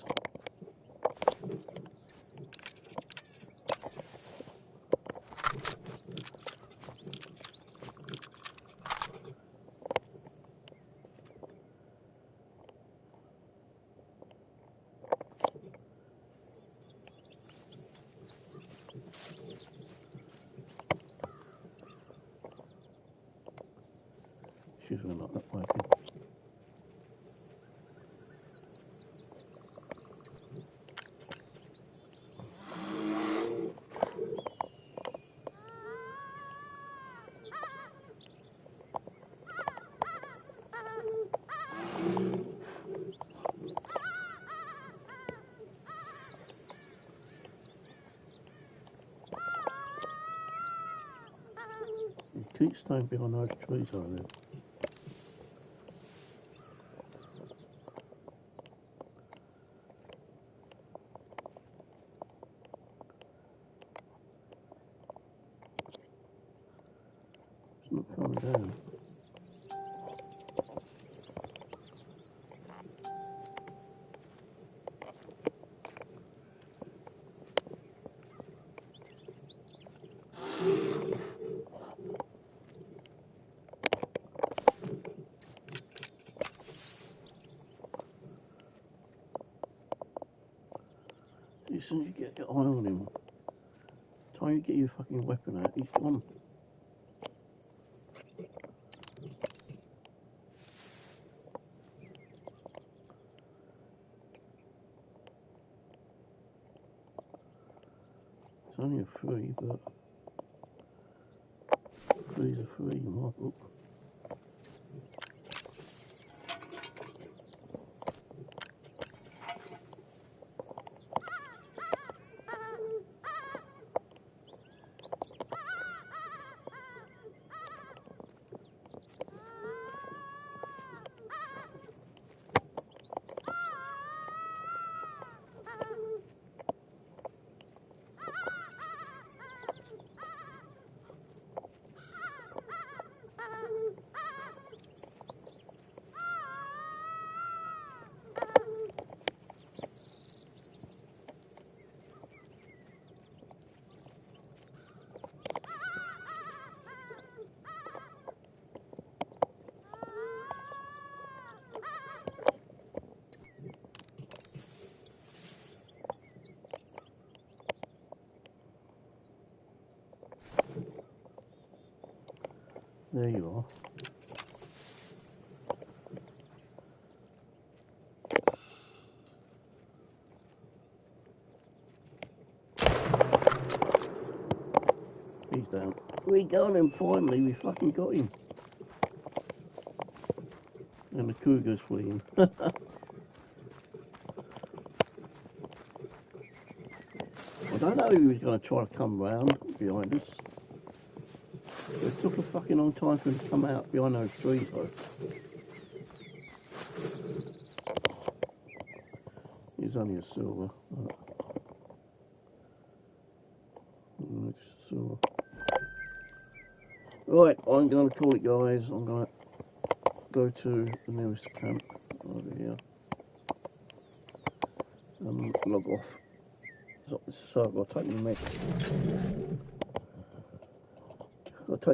She's going like that way again. He keeps staying behind those trees over there. It's not coming down. As soon as you get your eye on him, time you get your fucking weapon out, he's gone. It's only a 3, but 3's a 3 in my book. There you are. He's down. We got him finally, we fucking got him. And the cougar's fleeing. I don't know who was going to try to come round behind us. It took a fucking long time for him to come out behind those trees though. He's only a silver. Silver. Right, I'm going to call it guys. I'm going to go to the nearest camp over here and log off. So I've got to take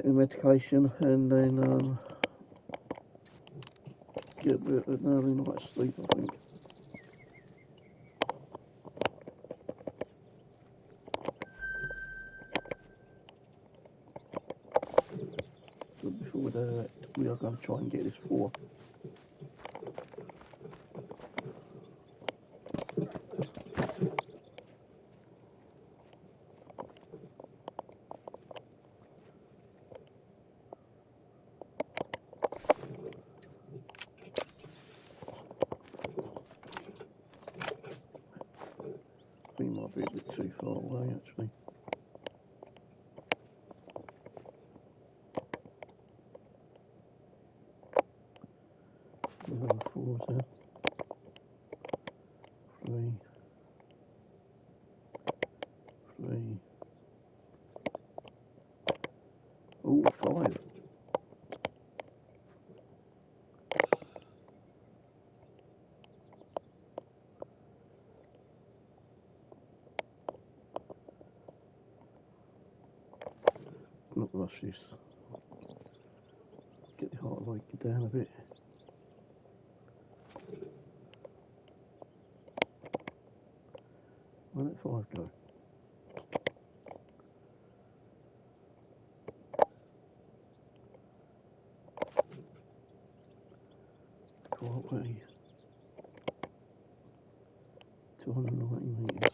my medication and then get a bit of an early night's sleep, I think. But before that, we are going to try and get this 4. We might be a bit too far away actually. Another 4 there. 3. 3. Oh, 5. Not rush this. Get the heart rate down a bit. Where did 5 go? Quite way. 290 metres.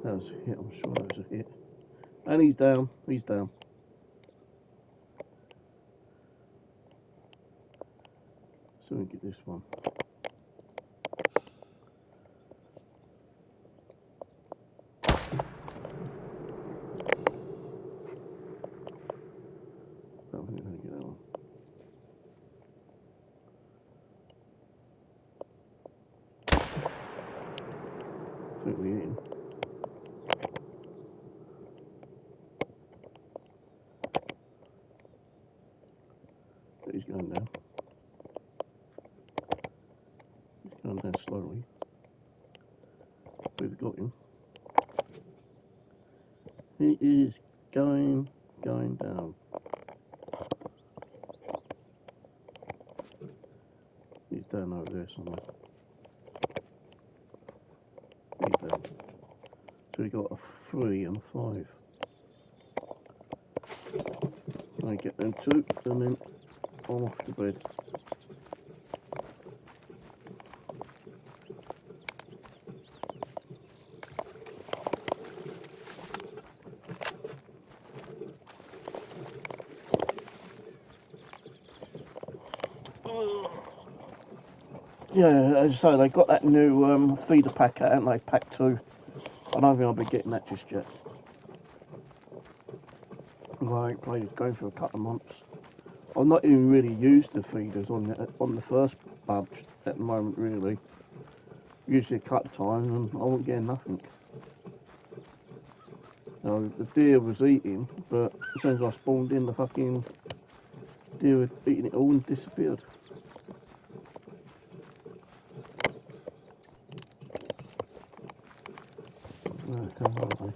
That was a hit, I'm sure that was a hit. And he's down, he's down. So we get this one. I think we're going to get that one. I think we're in. But he's going down. He's going down slowly. We've got him. He is going down. He's down over there somewhere. He's down. So we got a 3 and a 5. I get them 2 and then I'm off to bed. Yeah, as I say, they got that new feeder pack out, haven't they? Pack 2. I don't think I'll be getting that just yet. Well, I ain't played this game for a couple of months. I've not even really used the feeders on the first bub at the moment, really. Usually a couple of times and I wasn't getting nothing. So the deer was eating, but as soon as I spawned in, the fucking deer was eating it all and disappeared. Where the hell are they?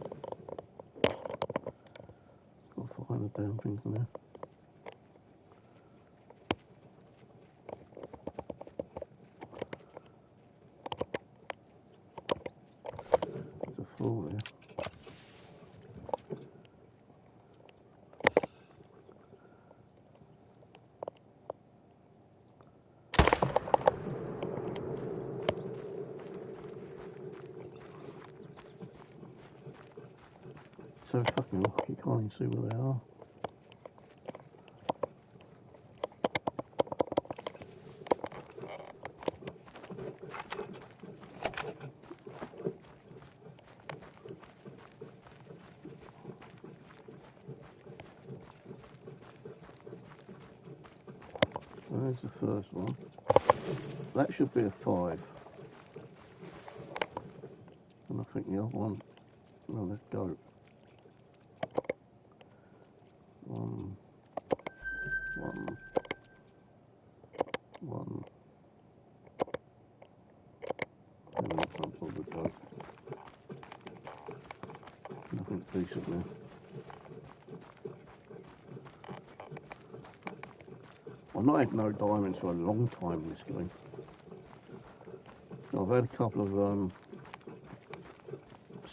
Got to find the damn things now. full there. So fucking rocky, you can't even see where they are. There's the first one. That should be a 5. And I think the other one, no, let's go. 1, 1, 1. And this one probably go. Nothing decent there. I've not had no diamonds for a long time in this game. I've had a couple of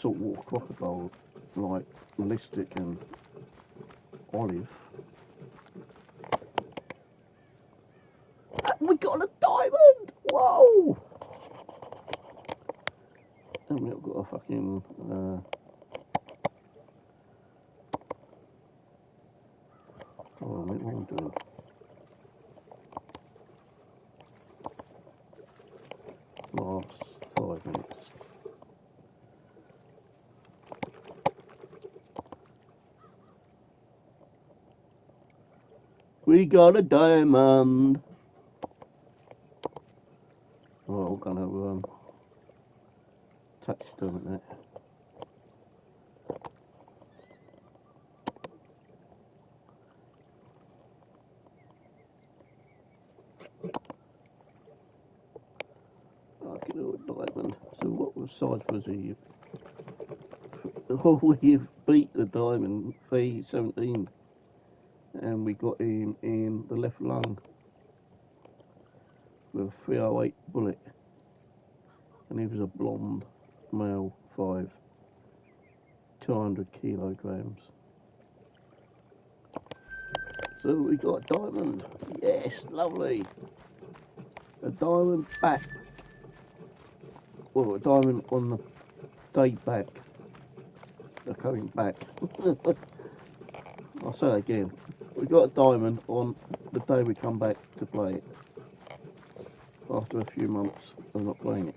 saltwater crocodile, like Ballistic and Olive. We got a diamond! Whoa! And we've got a fucking hold on, what am I doing? Last 5 minutes. We got a diamond. Oh, we're gonna touch doesn't it? Fucking old diamond. So what size was he? Oh, we've beat the diamond V17 and we got him in the left lung with a 308 bullet, and he was a blonde male 5, 200 kilograms. So we got a diamond. Yes, lovely. A diamond back. Well, a diamond on the day back. They're coming back. I'll say that again. We got a diamond on the day we come back to play it. After a few months of not playing it.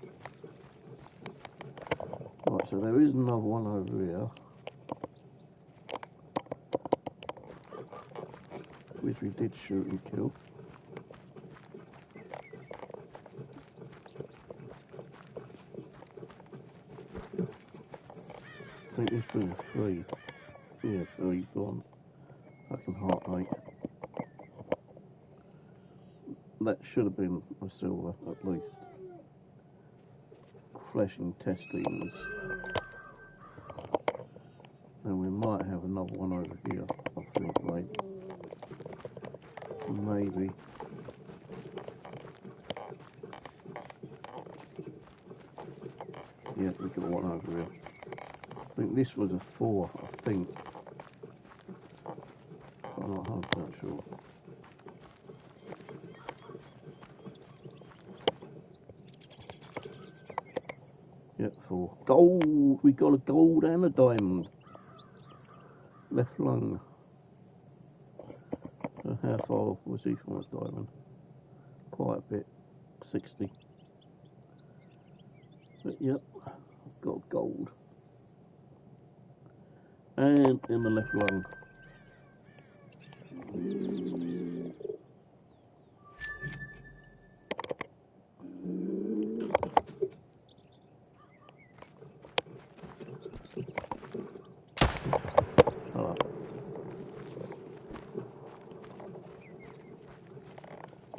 Right, so there is another one over here. Which we did shoot and kill. I think this was a 3. Yeah, 3 gone. Fucking heart rate. That should have been a silver, at least. Flesh intestines. And we might have another one over here, I think, maybe. Maybe. Yeah, we got one over here. I think this was a 4, I think. I'm not 100% sure. Yep, 4. Gold! We got a gold and a diamond. Left lung. So how far was he from a diamond? Quite a bit. 60. But yep, got gold. And in the left lung.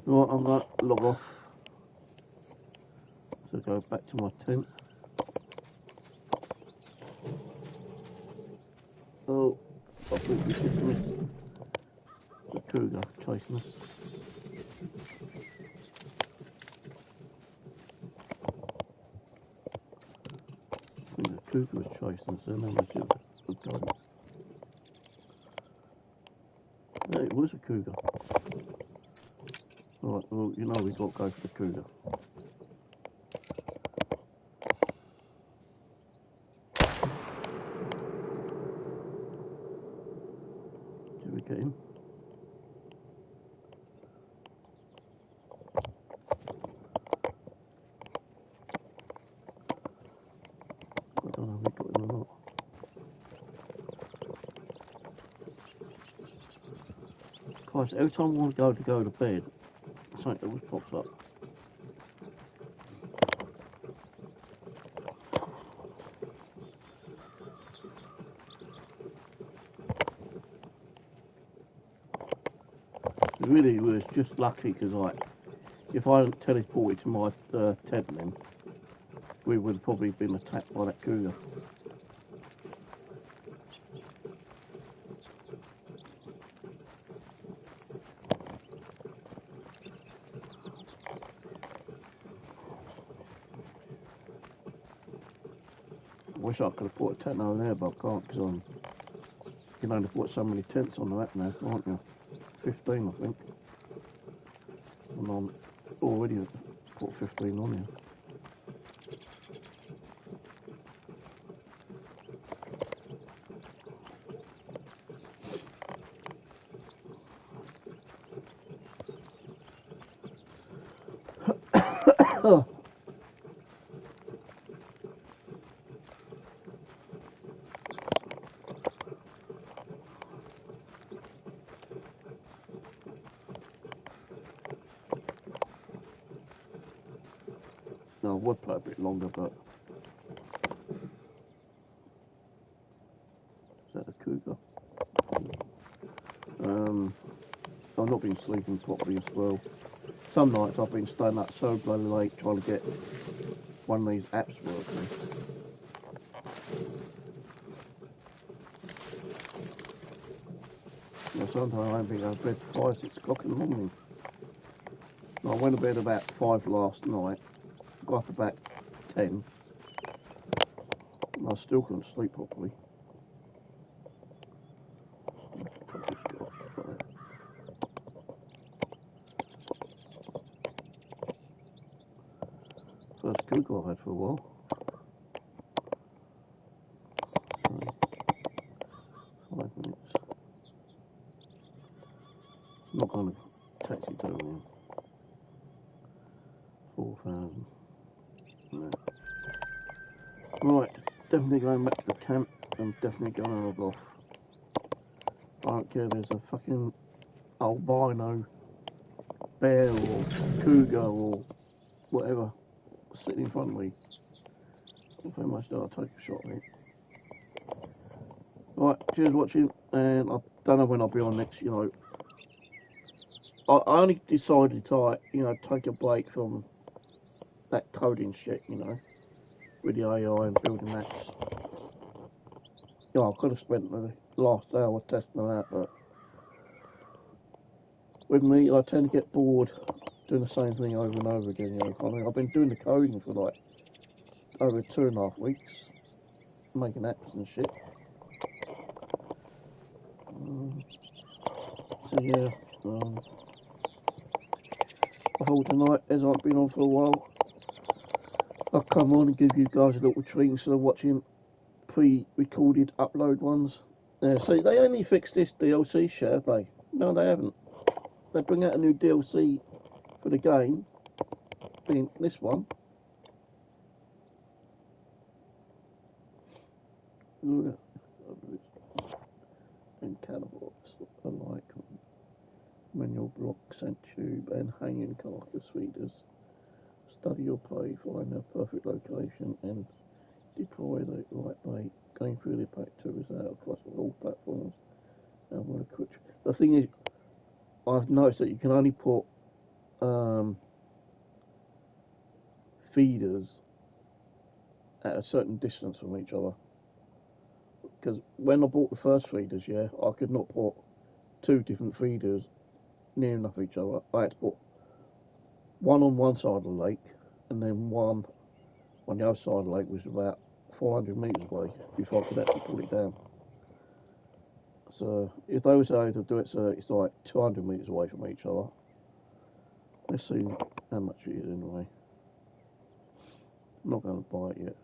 Right, I'm going to log off. So go back to my tent. Oh, I think we just missed the cougar chasing us. I think the cougar was chasing us then, and was it a goat? Yeah, it was a cougar. Right, well, you know we've got to go for the cougar. Did we get him? I don't know if we got him or not. Christ, every time I want to go to bed, something always pops up. It really was just lucky because, like, if I hadn't teleported to my tent then, we would have probably been attacked by that cougar. I wish I could have put a tent over there, but I can't because you can only put so many tents on the map now, can't you? 15, I think. And I'm already put 15 on here. Oh. No, I would play a bit longer, but is that a cougar? I've not been sleeping properly as well. Some nights I've been staying up so bloody late trying to get one of these apps working. Sometimes I don't think I bed 5, 6 o'clock in the morning. I went to bed about 5 last night, got up about 10, and I still couldn't sleep properly. First cougar I've had for a while. So, 5 minutes. I'm not going to taxi down here. 4,000. No. Right, definitely going back to the camp. I'm definitely going to log off. I don't care if there's a fucking albino bear or cougar or whatever sitting in front of me. I'll pretty much do, I'll take a shot of it. Right, cheers for watching, and I don't know when I'll be on next, you know. I only decided to, you know, take a break from that coding shit, you know, with the AI and building apps. You know, I could have spent the last hour testing them out, but with me, I tend to get bored doing the same thing over and over again, you know. I mean, I've been doing the coding for like over 2.5 weeks, making apps and shit. So yeah, I thought tonight, as I've been on for a while, I'll come on and give you guys a little treat instead of watching pre-recorded upload ones. See, they only fixed this DLC shit, have they? No, they haven't. They bring out a new DLC for the game, being this one. And cannibals alike. Manual block, scent tube, and hanging carcass feeders. Study your prey, find the perfect location, and deploy the right bait. Going through the pack tours out across all platforms. And what a quick. The thing is, I've noticed that you can only put feeders at a certain distance from each other. Because when I bought the first feeders, yeah, I could not put 2 different feeders near enough each other. I had to put one on one side of the lake, and then one on the other side of the lake, which was about 400 metres away before I could actually pull it down. So if they was able to do it so it's like 200 metres away from each other, let's see how much it is anyway. I'm not going to buy it yet.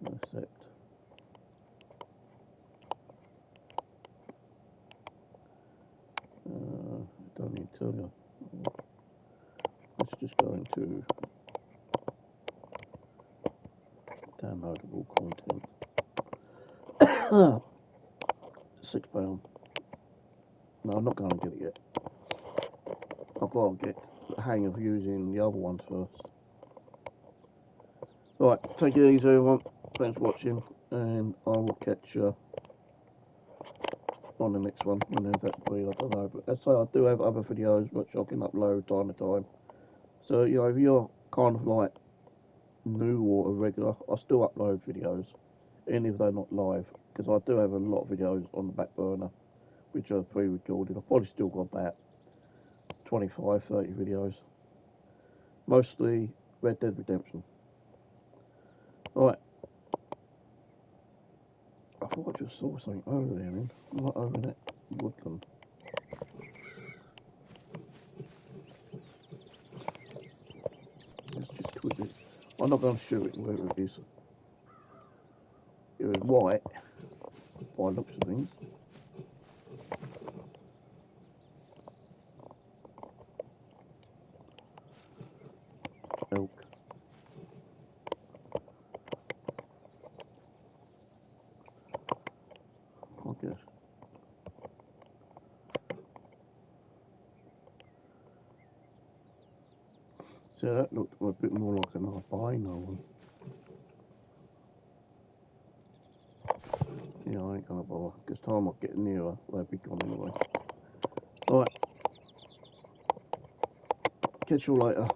Accept. Don't need to tell you. Let's just go into downloadable content. £6. No, I'm not going to get it yet. I've got to get the hang of using the other one first. Right, take it easy everyone. Thanks for watching, and I will catch you on the next one, whenever that will be, I don't know. But as I say, I do have other videos which I can upload time to time. So, you know, if you're kind of like new or a regular, I still upload videos, even if they're not live, because I do have a lot of videos on the back burner, which are pre-recorded. I've probably still got about 25, 30 videos. Mostly Red Dead Redemption. Alright. I thought I just saw something over there, man. Right over that woodland. Let's just twist it. I'm not going to shoot it wherever it is. It was white, by looks of things. Elk. I guess. So that looked a bit more like an albino one. Yeah, I ain't gonna bother, because time I get nearer, they'll be gone anyway. Alright. Catch you later.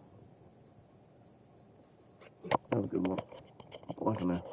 Have a good one. Bye for now.